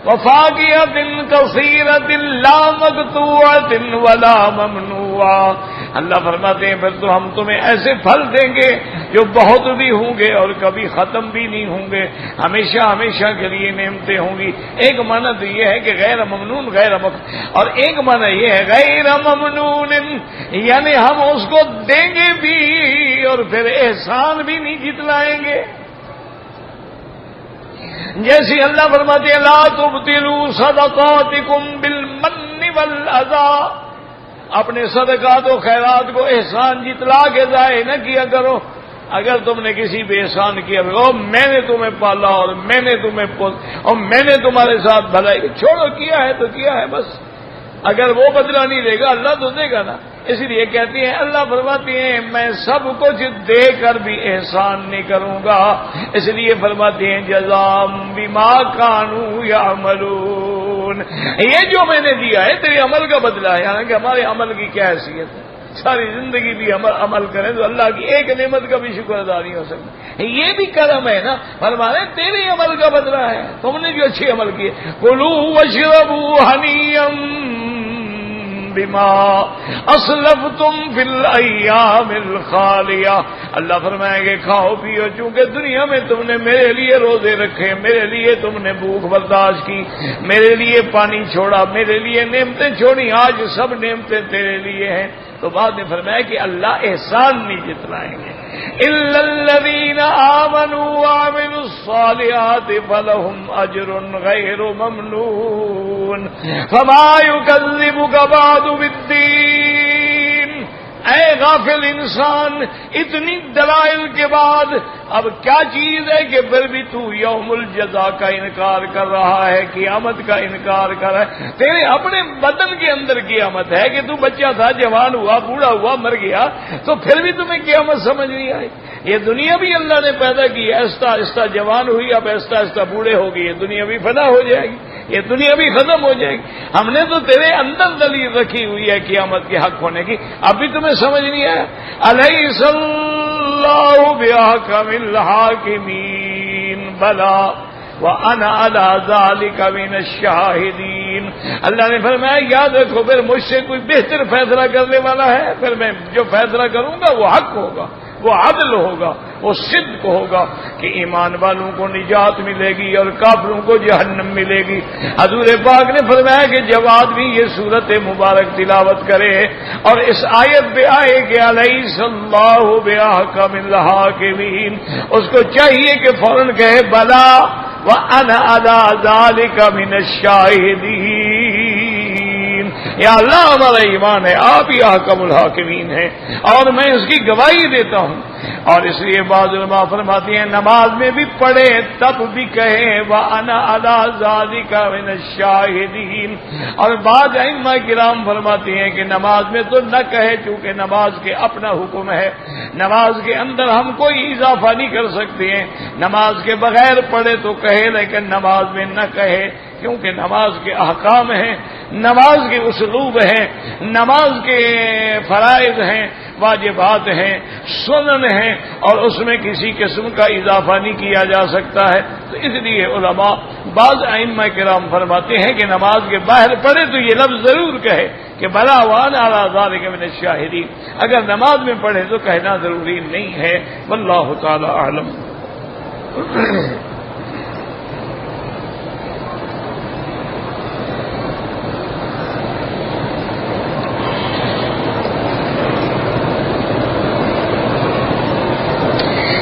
S1: وفاقیۃ کثیرۃ لا مقطوعۃ ولا ممنوعۃ، اللہ فرماتے ہیں پھر تو ہم تمہیں ایسے پھل دیں گے جو بہت بھی ہوں گے اور کبھی ختم بھی نہیں ہوں گے، ہمیشہ ہمیشہ کے لیے نعمتیں ہوں گی۔ ایک معنی تو یہ ہے کہ غیر ممنون غیر اور ایک معنی یہ ہے غیر ممنون، یعنی ہم اس کو دیں گے بھی اور پھر احسان بھی نہیں جتلائیں گے۔ جیسی اللہ فرماتے ہیں لا تبطلوا صدقاتکم بالمن والاذى، اپنے صدقات و خیرات کو احسان جتلا کے ضائع نہ کیا کرو۔ اگر تم نے کسی پہ احسان کیا میں نے تمہیں پالا اور میں نے تمہیں اور میں نے تمہارے ساتھ بھلائی، چھوڑو کیا ہے تو کیا ہے بس، اگر وہ بدلہ نہیں دے گا اللہ تو دے گا نا۔ اس لیے کہتی ہیں اللہ فرماتی ہیں میں سب کچھ دے کر بھی احسان نہیں کروں گا، اس لیے فرماتی ہیں جزام بما کانوا یعملون، یہ جو میں نے دیا ہے تیرے عمل کا بدلہ ہے، حالانکہ ہمارے عمل کی کیا حیثیت ہے، ساری زندگی بھی عمل کریں تو اللہ کی ایک نعمت کا بھی شکر ادا نہیں ہو سکتا، یہ بھی کرم ہے نا، فرمانے تیرے عمل کا بدلہ ہے، تم نے جو اچھے عمل کیے۔ کلوا واشربوا ہنیئا بما اسلفتم فی الایام الخالیہ، اللہ فرمائیں گے کھاؤ پیو، چونکہ دنیا میں تم نے میرے لیے روزے رکھے، میرے لیے تم نے بھوک برداشت کی، میرے لیے پانی چھوڑا، میرے لیے نعمتیں چھوڑی، آج سب نعمتیں تیرے لیے ہیں۔ تو بعد میں فرمایا کہ اللہ احسان نہیں جتلائیں گے۔ الا الذین آمنوا وعملوا الصالحات فلهم اجر غیر ممنون فما یکذبک بعد بالدین۔ اے غافل انسان، اتنی دلائل کے بعد اب کیا چیز ہے کہ پھر بھی تو یوم الجزا کا انکار کر رہا ہے، قیامت کا انکار کر رہا ہے؟ تیرے اپنے بدن کے اندر قیامت ہے کہ تو بچہ تھا، جوان ہوا، بوڑھا ہوا، مر گیا، تو پھر بھی تمہیں قیامت سمجھ نہیں آئی؟ یہ دنیا بھی اللہ نے پیدا کی، آہستہ آہستہ جوان ہوئی، اب آہستہ آہستہ بوڑھے ہو گئی، یہ دنیا بھی فنا ہو جائے گی، یہ دنیا بھی ختم ہو جائے گی۔ ہم نے تو تیرے اندر دلیل رکھی ہوئی ہے قیامت کے حق ہونے کی، اب بھی تمہیں سمجھ نہیں آیا؟ الیس اللہ بأحکم الحاکمین بلا وَأَنَا عَلَىٰ ذَلِكَ مِنَ الشَّاهِدِينَ۔ اللہ نے فرمایا یاد رکھو پھر مجھ سے کوئی بہتر فیصلہ کرنے والا ہے، پھر میں جو فیصلہ کروں گا وہ حق ہوگا، وہ عدل ہوگا، وہ صدق ہوگا کہ ایمان والوں کو نجات ملے گی اور کافروں کو جہنم ملے گی۔ حضور پاک نے فرمایا کہ جب آدمی یہ سورت مبارک تلاوت کرے اور اس آیت پہ آئے کہ الیس اللہ بأحکم الحاکمین، اس کو چاہیے کہ فوراً کہے بلا وَأَنَا عَلَىٰ ذَلِكَ مِنَ الشَّاهِدِينَ، یا اللہ ہمارا ایمان ہے آپ ہی احکم الحاکمین ہیں اور میں اس کی گواہی دیتا ہوں۔ اور اس لیے بعض علماء فرماتی ہیں نماز میں بھی پڑھے تب بھی کہے وَأَنَا عَلَىٰ ذَلِكَ مِنَ الشَّاهِدِينَ، اور بعض ائمہ کرام فرماتی ہیں کہ نماز میں تو نہ کہے، چونکہ نماز کے اپنا حکم ہے، نماز کے اندر ہم کوئی اضافہ نہیں کر سکتے ہیں، نماز کے بغیر پڑھے تو کہے لیکن نماز میں نہ کہے، کیونکہ نماز کے احکام ہیں، نماز کے اسلوب ہیں، نماز کے فرائض ہیں، واجبات ہیں، سنن ہیں، اور اس میں کسی قسم کا اضافہ نہیں کیا جا سکتا ہے۔ تو اس لیے علماء بعض ائمہ کرام فرماتے ہیں کہ نماز کے باہر پڑھے تو یہ لفظ ضرور کہے کہ بلا وَأَنَا عَلَىٰ ذَلِكَ مِنَ الشَّاهِدِينَ، اگر نماز میں پڑھے تو کہنا ضروری نہیں ہے۔ واللہ تعالی اعلم۔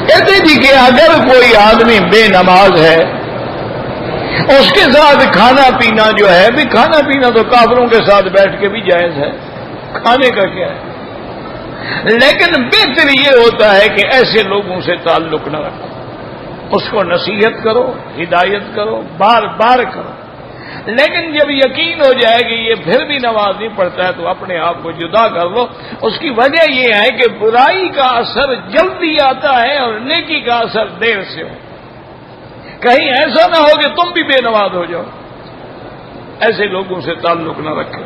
S1: کہتے جی کہ اگر کوئی آدمی بے نماز ہے، اس کے ساتھ کھانا پینا جو ہے، بھی کھانا پینا تو کافروں کے ساتھ بیٹھ کے بھی جائز ہے، کھانے کا کیا ہے، لیکن بہتر یہ ہوتا ہے کہ ایسے لوگوں سے تعلق نہ رکھو اس کو نصیحت کرو، ہدایت کرو، بار بار کرو، لیکن جب یقین ہو جائے کہ یہ پھر بھی نماز نہیں پڑھتا ہے تو اپنے آپ کو جدا کر لو۔ اس کی وجہ یہ ہے کہ برائی کا اثر جلدی آتا ہے اور نیکی کا اثر دیر سے ہو۔ کہیں ایسا نہ ہو کہ تم بھی بے نماز ہو جاؤ، ایسے لوگوں سے تعلق نہ رکھیں۔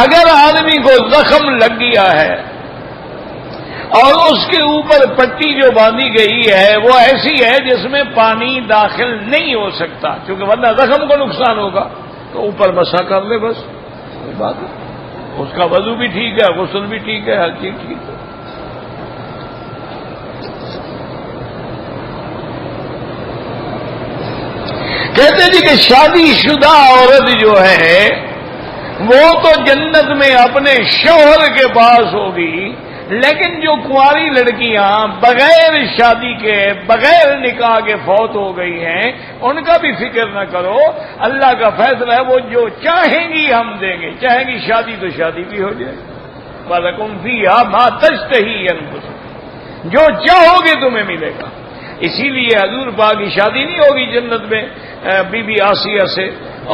S1: اگر آدمی کو زخم لگ گیا ہے اور اس کے اوپر پٹی جو باندھی گئی ہے وہ ایسی ہے جس میں پانی داخل نہیں ہو سکتا، کیونکہ ورنہ زخم کو نقصان ہوگا، تو اوپر مسح کر لے، بس کوئی بات نہیں۔ اس کا وضو بھی ٹھیک ہے، غسل بھی ٹھیک ہے، ہر چیز ٹھیک ہے۔ کہتے جی کہ شادی شدہ عورت جو ہے وہ تو جنت میں اپنے شوہر کے پاس ہوگی، لیکن جو کنواری لڑکیاں بغیر شادی کے، بغیر نکاح کے فوت ہو گئی ہیں، ان کا بھی فکر نہ کرو، اللہ کا فیصلہ ہے، وہ جو چاہیں گی ہم دیں گے۔ چاہیں گی شادی تو شادی بھی ہو جائے، وَلَكُمْ فِيهَا مَا تَشْتَهِي أَنفُسُكُمْ، جو چاہو گے تمہیں ملے گا۔ اسی لیے حضور پاک کی شادی نہیں ہوگی جنت میں بی بی آسیہ سے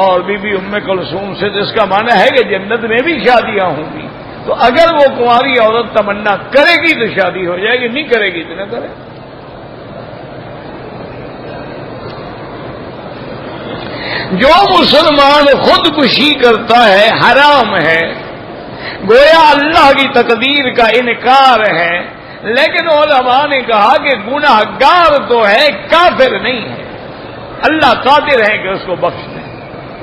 S1: اور بی بی ام کلثوم سے، جس کا معنی ہے کہ جنت میں بھی شادیاں ہوں گی۔ تو اگر وہ کنواری عورت تمنا کرے گی تو شادی ہو جائے گی، نہیں کرے گی تو نہ کرے۔ جو مسلمان خودکشی کرتا ہے حرام ہے، گویا اللہ کی تقدیر کا انکار ہے، لیکن علماء نے کہا کہ گناہ گار تو ہے، کافر نہیں ہے، اللہ قادر ہے کہ اس کو بخش دے۔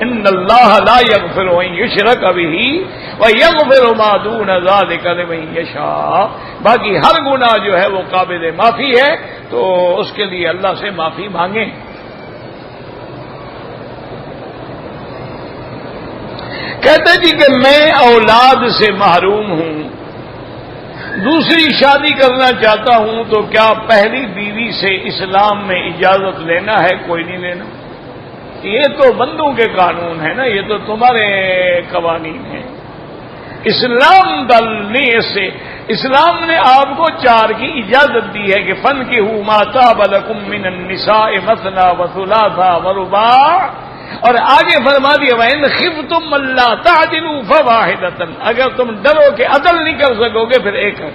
S1: ان اللہ لا یغفر ان یشرک بہ ویغفر ما دون ذلک لمن یشاء، باقی ہر گناہ جو ہے وہ قابل معافی ہے، تو اس کے لیے اللہ سے معافی مانگیں۔ کہتے جی کہ میں اولاد سے محروم ہوں، دوسری شادی کرنا چاہتا ہوں، تو کیا پہلی بیوی سے اسلام میں اجازت لینا ہے؟ کوئی نہیں لینا، یہ تو بندوں کے قانون ہے نا، یہ تو تمہارے قوانین ہیں۔ اسلام دلنے سے اسلام نے آپ کو 4 کی اجازت دی ہے کہ فَانكِحُوا مَا طَابَ لَكُم مِّنَ النِّسَاءِ مَثْنَىٰ وَثُلَاثَ وَرُبَاعَ، اور آگے فرما دیا وَإِنْ خِفْتُمْ أَلَّا تَعْدِلُوا فَوَاحِدَةً، اگر تم ڈرو کہ عدل نہیں کر سکو گے پھر ایک ہے،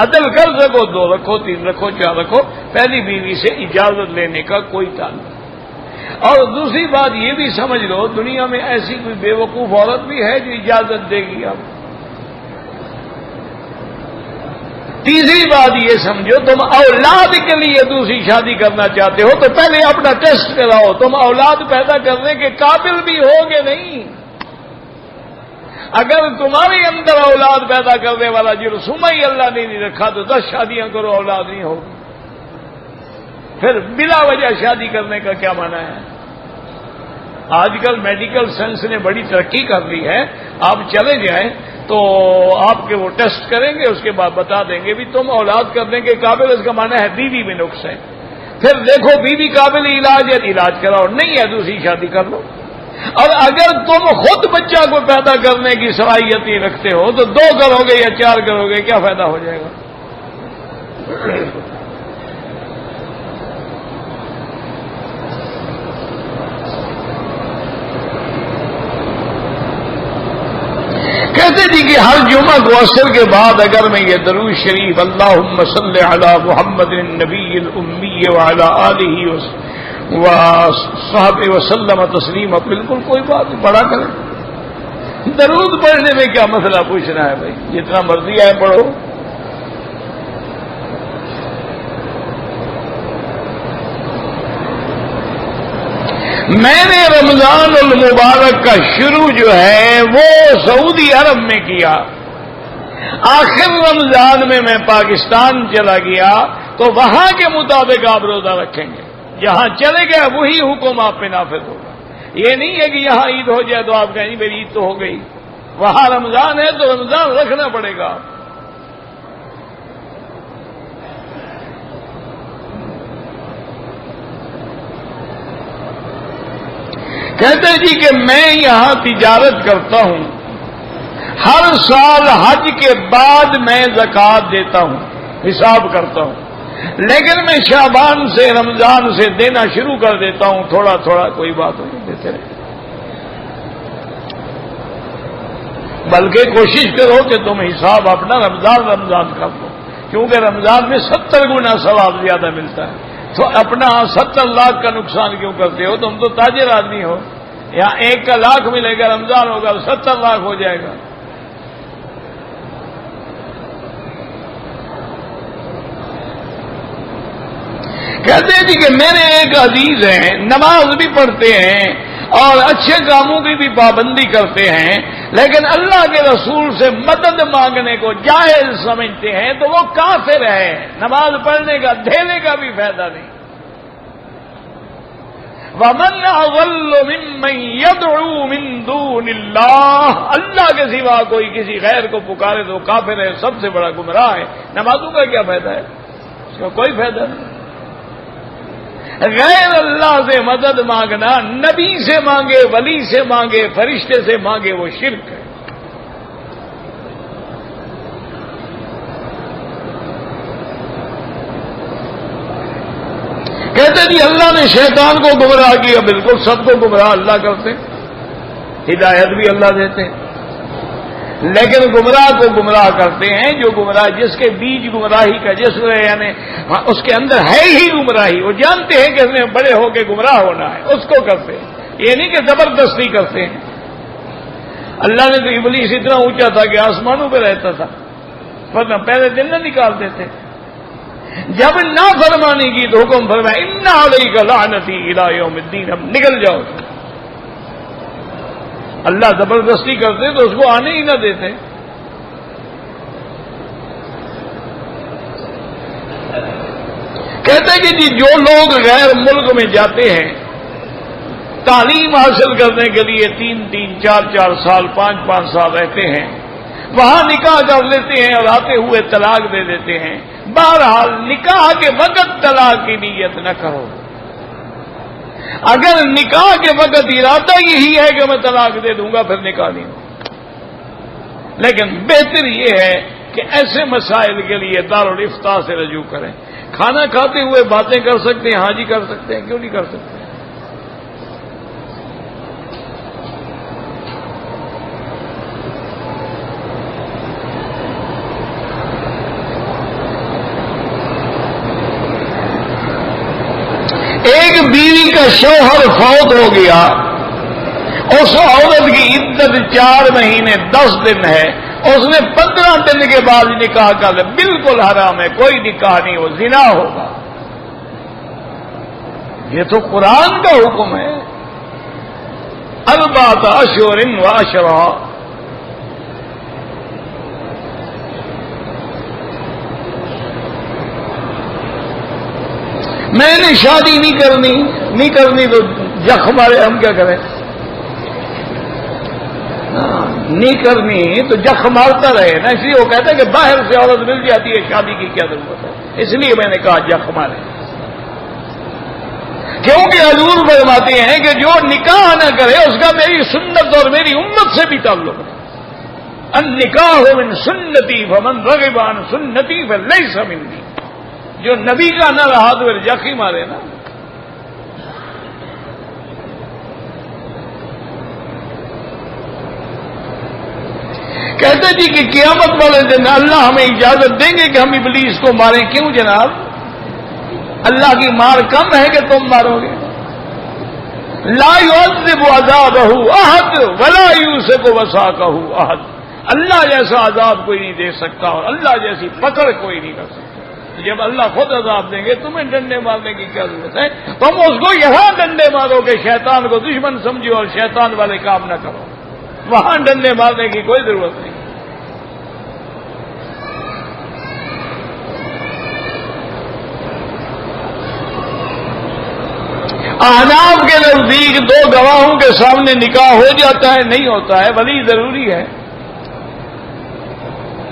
S1: عدل کر سکو 2 رکھو، 3 رکھو، 4 رکھو، پہلی بیوی سے اجازت لینے کا کوئی تعلق۔ اور دوسری بات یہ بھی سمجھ لو، دنیا میں ایسی کوئی بے وقوف عورت بھی ہے جو اجازت دے گی آپ۔ تیسری بات یہ سمجھو، تم اولاد کے لیے دوسری شادی کرنا چاہتے ہو تو پہلے اپنا ٹیسٹ کراؤ، تم اولاد پیدا کرنے کے قابل بھی ہوگے نہیں۔ اگر تمہارے اندر اولاد پیدا کرنے والا جرسومہ ہی اللہ نے نہیں رکھا تو 10 شادیاں کرو، اولاد نہیں ہوگی۔ پھر بلا وجہ شادی کرنے کا کیا معنی ہے؟ آج کل میڈیکل سائنس نے بڑی ترقی کر لی ہے، آپ چلے جائیں تو آپ کے وہ ٹیسٹ کریں گے، اس کے بعد بتا دیں گے بھی تم اولاد کرنے کے قابل، اس کا معنی ہے بیوی میں نقص ہے۔ پھر دیکھو بیوی قابل علاج ہے، علاج کراؤ، نہیں ہے دوسری شادی کر لو۔ اور اگر تم خود بچہ کو پیدا کرنے کی صلاحیت نہیں رکھتے ہو تو 2 کرو گے یا 4 کرو گے، کیا فائدہ ہو جائے گا؟ کہتے جی کہ ہر جمعہ کو عصر کے بعد اگر میں یہ درود شریف اللہم صلی علی محمد النبی الامی وعلی آلہ وصحبہ وسلم تسلیما، بالکل کوئی بات نہیں، پڑھا کریں۔ درود پڑھنے میں کیا مسئلہ پوچھنا ہے بھائی، جتنا مرضی ہے پڑھو۔ میں نے رمضان المبارک کا شروع جو ہے وہ سعودی عرب میں کیا، آخر رمضان میں پاکستان چلا گیا، تو وہاں کے مطابق آپ روزہ رکھیں گے، جہاں چلے گئے وہی حکم آپ پہ نافذ ہوگا۔ یہ نہیں ہے کہ یہاں عید ہو جائے تو آپ کہیں میری عید تو ہو گئی، وہاں رمضان ہے تو رمضان رکھنا پڑے گا۔ کہتے جی کہ میں یہاں تجارت کرتا ہوں، ہر سال حج کے بعد میں زکوٰۃ دیتا ہوں، حساب کرتا ہوں، لیکن میں شعبان سے رمضان سے دینا شروع کر دیتا ہوں، تھوڑا تھوڑا، کوئی بات نہیں، دیتے رہے۔ بلکہ کوشش کرو کہ تم حساب اپنا رمضان کر لو، کیونکہ رمضان میں 70 گنا ثواب زیادہ ملتا ہے۔ تو اپنا 70 لاکھ کا نقصان کیوں کرتے ہو؟ تم تو تاجر آدمی ہو، یہاں 1 کا لاکھ ملے گا، رمضان ہوگا 70 لاکھ ہو جائے گا۔ کہتے ہیں جی کہ میرے ایک عزیز ہیں، نماز بھی پڑھتے ہیں اور اچھے کاموں کی بھی پابندی کرتے ہیں، لیکن اللہ کے رسول سے مدد مانگنے کو جائز سمجھتے ہیں، تو وہ کافر ہے، نماز پڑھنے کا دھیلے کا بھی فائدہ نہیں۔ وَمَنْ أَضَلُّ مِمَّن يَدْعُو مِن دُونِ اللَّهِ، اللہ کے سوا کوئی کسی غیر کو پکارے تو کافر ہے، سب سے بڑا گمراہ ہے۔ نمازوں کا کیا فائدہ ہے؟ اس کا کوئی فائدہ نہیں۔ غیر اللہ سے مدد مانگنا، نبی سے مانگے، ولی سے مانگے، فرشتے سے مانگے، وہ شرک ہے۔ کہتے جی اللہ نے شیطان کو گمراہ کیا، بالکل سب کو گمراہ اللہ کرتے، ہدایت بھی اللہ دیتے، لیکن گمراہ کو گمراہ کرتے ہیں جو گمراہ، جس کے بیج گمراہی کا جسم ہے، یعنی اس کے اندر ہے ہی گمراہی، وہ جانتے ہیں کہ اس نے بڑے ہو کے گمراہ ہونا ہے، اس کو کرتے ہیں، یہ نہیں کہ زبردستی کرتے ہیں۔ اللہ نے تو ابلیس اتنا اونچا تھا کہ آسمانوں پہ رہتا تھا، ورنہ پہلے دن نہ نکالتے تھے۔ جب نافرمانی کی تو حکم فرمایا ان علیک لعنتی الی یوم الدین، اب نکل جاؤ۔ اللہ زبردستی کرتے تو اس کو آنے ہی نہ دیتے۔ کہتے کہ جی جو لوگ غیر ملک میں جاتے ہیں تعلیم حاصل کرنے کے لیے 3-3 4-4 سال 5-5 سال رہتے ہیں، وہاں نکاح کر لیتے ہیں اور آتے ہوئے طلاق دے دیتے ہیں، بہرحال نکاح کے وقت طلاق کی نیت نہ کرو۔ اگر نکاح کے وقت ارادہ یہی ہے کہ میں طلاق دے دوں گا، پھر نکاح نہیں ہو۔ لیکن بہتر یہ ہے کہ ایسے مسائل کے لیے دارالافتاء سے رجوع کریں۔ کھانا کھاتے ہوئے باتیں کر سکتے ہیں، ہاں جی کر سکتے ہیں، کیوں نہیں کر سکتے؟ ایک بیوی کا شوہر فوت ہو گیا، اس عورت کی عدت 4 مہینے 10 دن ہے، اس نے 15 دن کے بعد نکاح کر لیا، بالکل حرام ہے، کوئی نکاح نہیں، وہ زنا ہوگا۔ یہ تو قرآن کا حکم ہے، 4 اشہر و عشرا۔ میں نے شادی نہیں کرنی تو جخ مارے، ہم کیا کریں؟ نہیں کرنی تو جخ مارتا رہے نا، اس لیے وہ کہتا ہے کہ باہر سے عورت مل جاتی ہے، شادی کی کیا ضرورت ہے؟ اس لیے میں نے کہا جخ مارے، کیونکہ حضور فرماتے ہیں کہ جو نکاح نہ کرے اس کا میری سنت اور میری امت سے بھی تعلق ہے۔ النکاح من سنتی فمن رغب عن سنتی فلیس منی، جو نبی کا نہ رہا تو پھر جخ ہی مارے نا۔ کہتے جی کہ قیامت والے دن اللہ ہمیں اجازت دیں گے کہ ہم ابلیس کو ماریں، کیوں جناب؟ اللہ کی مار کم ہے کہ تم مارو گے؟ لا يعذب عذابہ احد ولا یوثق وثاقہ احد، اللہ جیسا عذاب کوئی نہیں دے سکتا اور اللہ جیسی پکڑ کوئی نہیں کر سکتا۔ جب اللہ خود عذاب دیں گے تمہیں ڈنڈے مارنے کی کیا ضرورت ہے؟ تم اس کو یہاں ڈنڈے مارو گے، شیطان کو دشمن سمجھو اور شیطان والے کام نہ کرو، وہاں ڈنڈے مارنے کی کوئی ضرورت نہیں۔ احناف کے نزدیک 2 گواہوں کے سامنے نکاح ہو جاتا ہے، نہیں ہوتا ہے، ولی ضروری ہے۔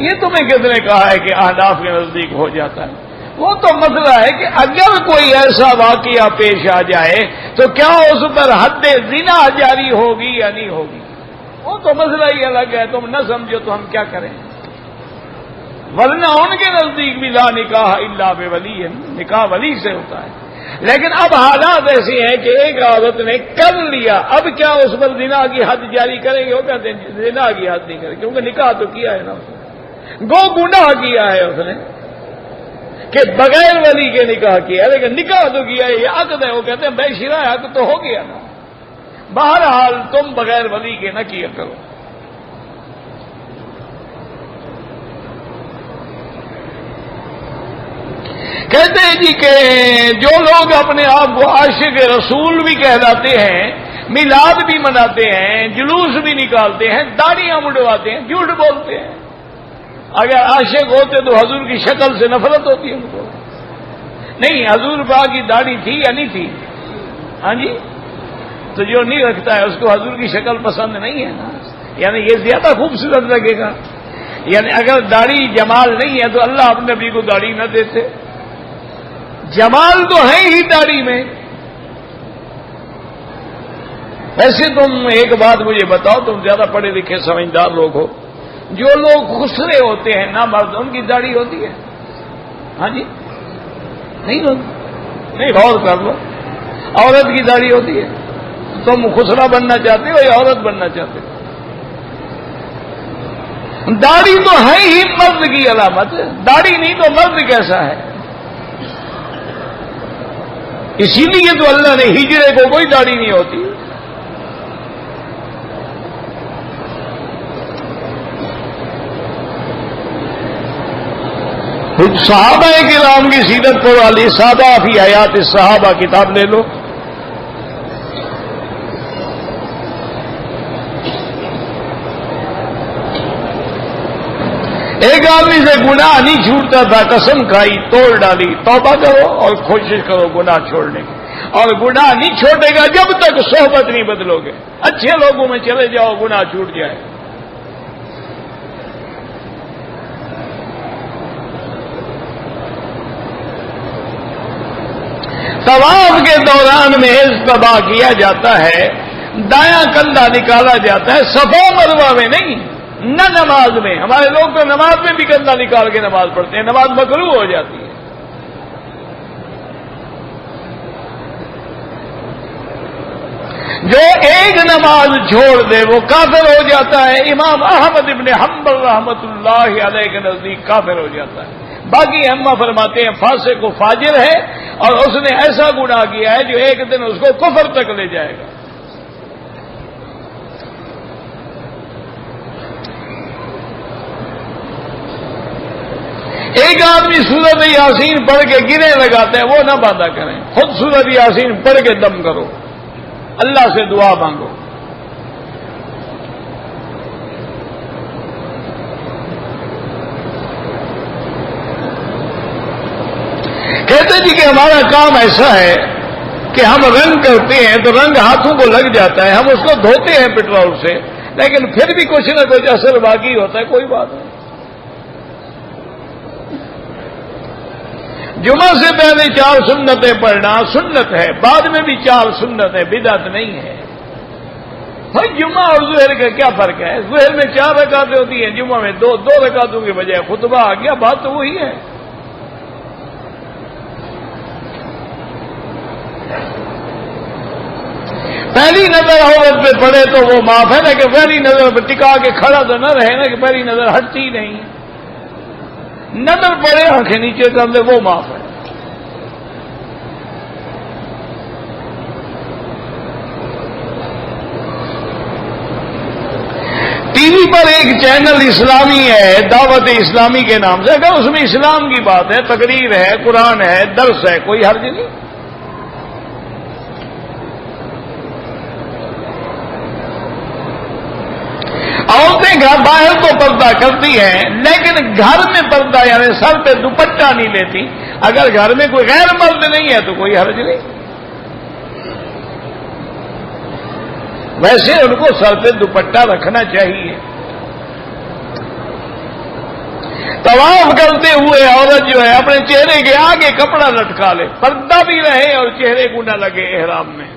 S1: یہ تمہیں کس نے کہا ہے کہ احناف کے نزدیک ہو جاتا ہے؟ وہ تو مسئلہ ہے کہ اگر کوئی ایسا واقعہ پیش آ جائے تو کیا اس پر حد زنا جاری ہوگی یا نہیں ہوگی، وہ تو مسئلہ ہی الگ ہے، تم نہ سمجھو تو ہم کیا کریں۔ ورنہ ان کے نزدیک بھی لا نکاح الا بولی ہے، نکاح ولی سے ہوتا ہے۔ لیکن اب حالات ایسے ہیں کہ ایک عورت نے کر لیا، اب کیا اس پر زنا کی حد جاری کریں گے؟ وہ کہتے ہیں زنا کی حد نہیں کریں کیونکہ نکاح تو کیا ہے نا اس نے، گو گناہ کیا ہے اس نے کہ بغیر ولی کے نکاح کیا، لیکن نکاح تو کیا ہے، یہ عقد ہے۔ وہ کہتے ہیں بے شرع عقد تو ہو گیا نا۔ بہرحال تم بغیر ولی کے نہ کیا کرو۔ کہتے ہیں جی کہ جو لوگ اپنے آپ کو عاشق رسول بھی کہلاتے ہیں، میلاد بھی مناتے ہیں، جلوس بھی نکالتے ہیں، داڑیاں مڈواتے ہیں، جھوٹ بولتے ہیں۔ اگر عاشق ہوتے تو حضور کی شکل سے نفرت ہوتی ان کو؟ نہیں، حضور پاک کی داڑھی تھی یا نہیں تھی؟ ہاں جی، تو جو نہیں رکھتا ہے اس کو حضور کی شکل پسند نہیں ہے نا، یعنی یہ زیادہ خوبصورت لگے گا۔ یعنی اگر داڑھی جمال نہیں ہے تو اللہ اپنے نبی کو داڑھی نہ دیتے، جمال تو ہے ہی داڑھی میں۔ ویسے تم ایک بات مجھے بتاؤ، تم زیادہ پڑھے لکھے سمجھدار لوگ ہو، جو لوگ خسرے ہوتے ہیں نا مرد، ان کی داڑھی ہوتی ہے؟ ہاں جی، نہیں ہوتی؟ نہیں، غور کر لو، عورت کی داڑھی ہوتی ہے؟ تم خسرا بننا چاہتے ہو یا عورت بننا چاہتے ہو؟ داڑھی تو ہے ہی مرد کی علامت، داڑھی نہیں تو مرد کیسا ہے؟ اسی لیے تو اللہ نے ہجڑے کو کوئی داڑھی نہیں ہوتی۔ صحابہ کرام کی سیرت کو علی صحابہ فی حیات الصحابہ کتاب لے لو۔ ایک آدمی سے گناہ نہیں چھوٹتا تھا، قسم کھائی، توڑ ڈالی، توبہ کرو اور کوشش کرو گناہ چھوڑنے کی، اور گناہ نہیں چھوڑے گا جب تک صحبت نہیں بدلو گے۔ اچھے لوگوں میں چلے جاؤ، گناہ چھوٹ جائے۔ طواف کے دوران میں اجتباع کیا جاتا ہے، دایاں کندھا نکالا جاتا ہے، صفا مروہ میں نہیں، نہ نماز میں۔ ہمارے لوگ تو نماز میں بھی کندھا نکال کے نماز پڑھتے ہیں، نماز مکروہ ہو جاتی ہے۔ جو ایک نماز چھوڑ دے وہ کافر ہو جاتا ہے۔ امام احمد ابن حنبل رحمۃ اللہ علیہ کے نزدیک کافر ہو جاتا ہے۔ باقی ائمہ فرماتے ہیں فاسق و فاجر ہے، اور اس نے ایسا گناہ کیا ہے جو ایک دن اس کو کفر تک لے جائے گا۔ ایک آدمی سورت یاسین پڑھ کے گرے لگاتا ہے، وہ نہ باندھا کریں، خود سورت یاسین پڑھ کے دم کرو، اللہ سے دعا مانگو۔ کہتے جی کہ ہمارا کام ایسا ہے کہ ہم رنگ کرتے ہیں تو رنگ ہاتھوں کو لگ جاتا ہے، ہم اس کو دھوتے ہیں پیٹرول سے، لیکن پھر بھی کچھ نہ کچھ اثر باقی ہوتا ہے، کوئی بات نہیں۔ جمعہ سے پہلے 4 سنتیں پڑھنا سنت ہے، بعد میں بھی 4 سنت ہے، بدعت نہیں ہے۔ بھائی جمعہ اور ظہر کا کیا فرق ہے؟ ظہر میں 4 رکعتیں ہوتی ہیں، جمعہ میں 2 رکعتوں کے بجائے خطبہ آ گیا، بات تو وہی ہے۔ پہلی نظر عورت پہ پڑے تو وہ معاف ہے نا، کہ پہلی نظر پہ ٹکا کے کھڑا تو نہ رہے نا کہ پہلی نظر ہٹتی نہیں، نظر پڑے آنکھیں نیچے کر دے، وہ معاف ہے۔ ٹی وی پر ایک چینل اسلامی ہے، دعوت اسلامی کے نام سے، اگر اس میں اسلام کی بات ہے، تقریر ہے، قرآن ہے، درس ہے، کوئی حرج نہیں۔ عورتیں گھر باہر تو پردہ کرتی ہیں، لیکن گھر میں پردہ یعنی سر پہ دوپٹہ نہیں لیتی۔ اگر گھر میں کوئی غیر مرد نہیں ہے تو کوئی حرج نہیں۔ ویسے ان کو سر پہ دوپٹہ رکھنا چاہیے۔ طواف کرتے ہوئے عورت جو ہے اپنے چہرے کے آگے کپڑا لٹکا لے، پردہ بھی رہے اور چہرے کو نہ لگے احرام میں۔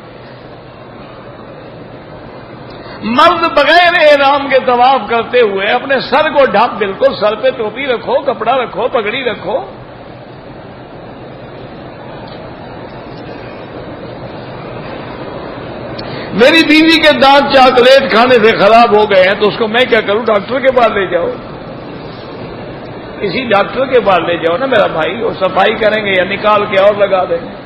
S1: مرد بغیر احرام کے طواف کرتے ہوئے اپنے سر کو ڈھک، بالکل سر پہ ٹوپی رکھو، کپڑا رکھو، پگڑی رکھو. میری بیوی کے دانت چاکلیٹ کھانے سے خراب ہو گئے ہیں تو اس کو میں کیا کروں؟ ڈاکٹر کے پاس لے جاؤ، کسی ڈاکٹر کے پاس لے جاؤ نا میرا بھائی، وہ صفائی کریں گے یا نکال کے اور لگا دیں گے.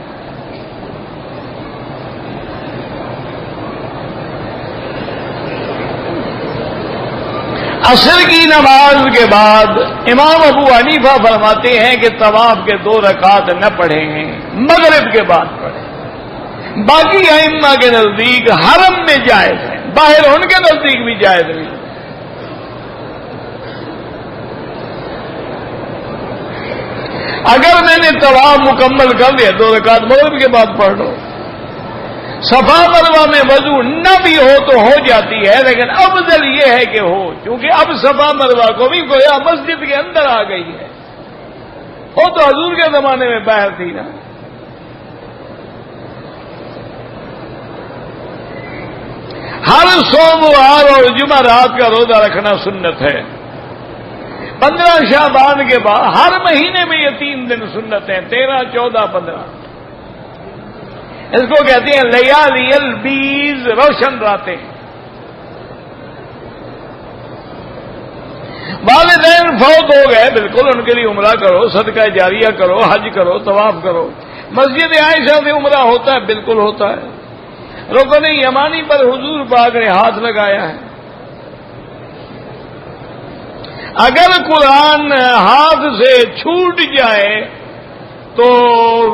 S1: عصر کی نماز کے بعد امام ابو حنیفہ فرماتے ہیں کہ طواف کے 2 رکعت نہ پڑھیں گے، مغرب کے بعد پڑھیں. باقی ائمہ کے نزدیک حرم میں جائز ہے، باہر ان کے نزدیک بھی جائز نہیں. اگر میں نے طواف مکمل کر لیا 2 رکعت مغرب کے بعد پڑھ لو. صفا مروہ میں وضو نہ بھی ہو تو ہو جاتی ہے، لیکن افضل یہ ہے کہ ہو، کیونکہ اب صفا مروہ کو بھی گویا مسجد کے اندر آ گئی ہے. وہ تو حضور کے زمانے میں باہر تھی نا. ہر سوموار اور جمعرات کا روزہ رکھنا سنت ہے. 15 شعبان کے بعد ہر مہینے میں یہ 3 دن سنت ہیں، 13، 14، 15. اس کو کہتے ہیں لیالی البیض، روشن راتیں. والدین فوت ہو گئے، بالکل ان کے لیے عمرہ کرو، صدقہ جاریہ کرو، حج کرو، طواف کرو. مسجد عائشہ سے عمرہ ہوتا ہے، بالکل ہوتا ہے. رکن یمانی پر حضور پاک نے ہاتھ لگایا ہے. اگر قرآن ہاتھ سے چھوٹ جائے تو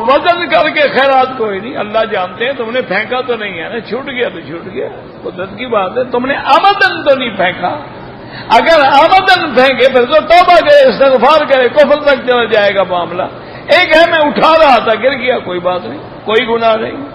S1: وزن کر کے خیرات کوئی نہیں، اللہ جانتے ہیں تم نے پھینکا تو نہیں ہے نا، چھوٹ گیا تو چھوٹ گیا، قدرت کی بات ہے. تم نے آمدن تو نہیں پھینکا. اگر آمدن پھینکے پھر تو توبہ کرے، استغفار کرے، کفر تک چلا جائے گا معاملہ. ایک ہے میں اٹھا رہا تھا گر گیا، کوئی بات نہیں، کوئی گناہ نہیں.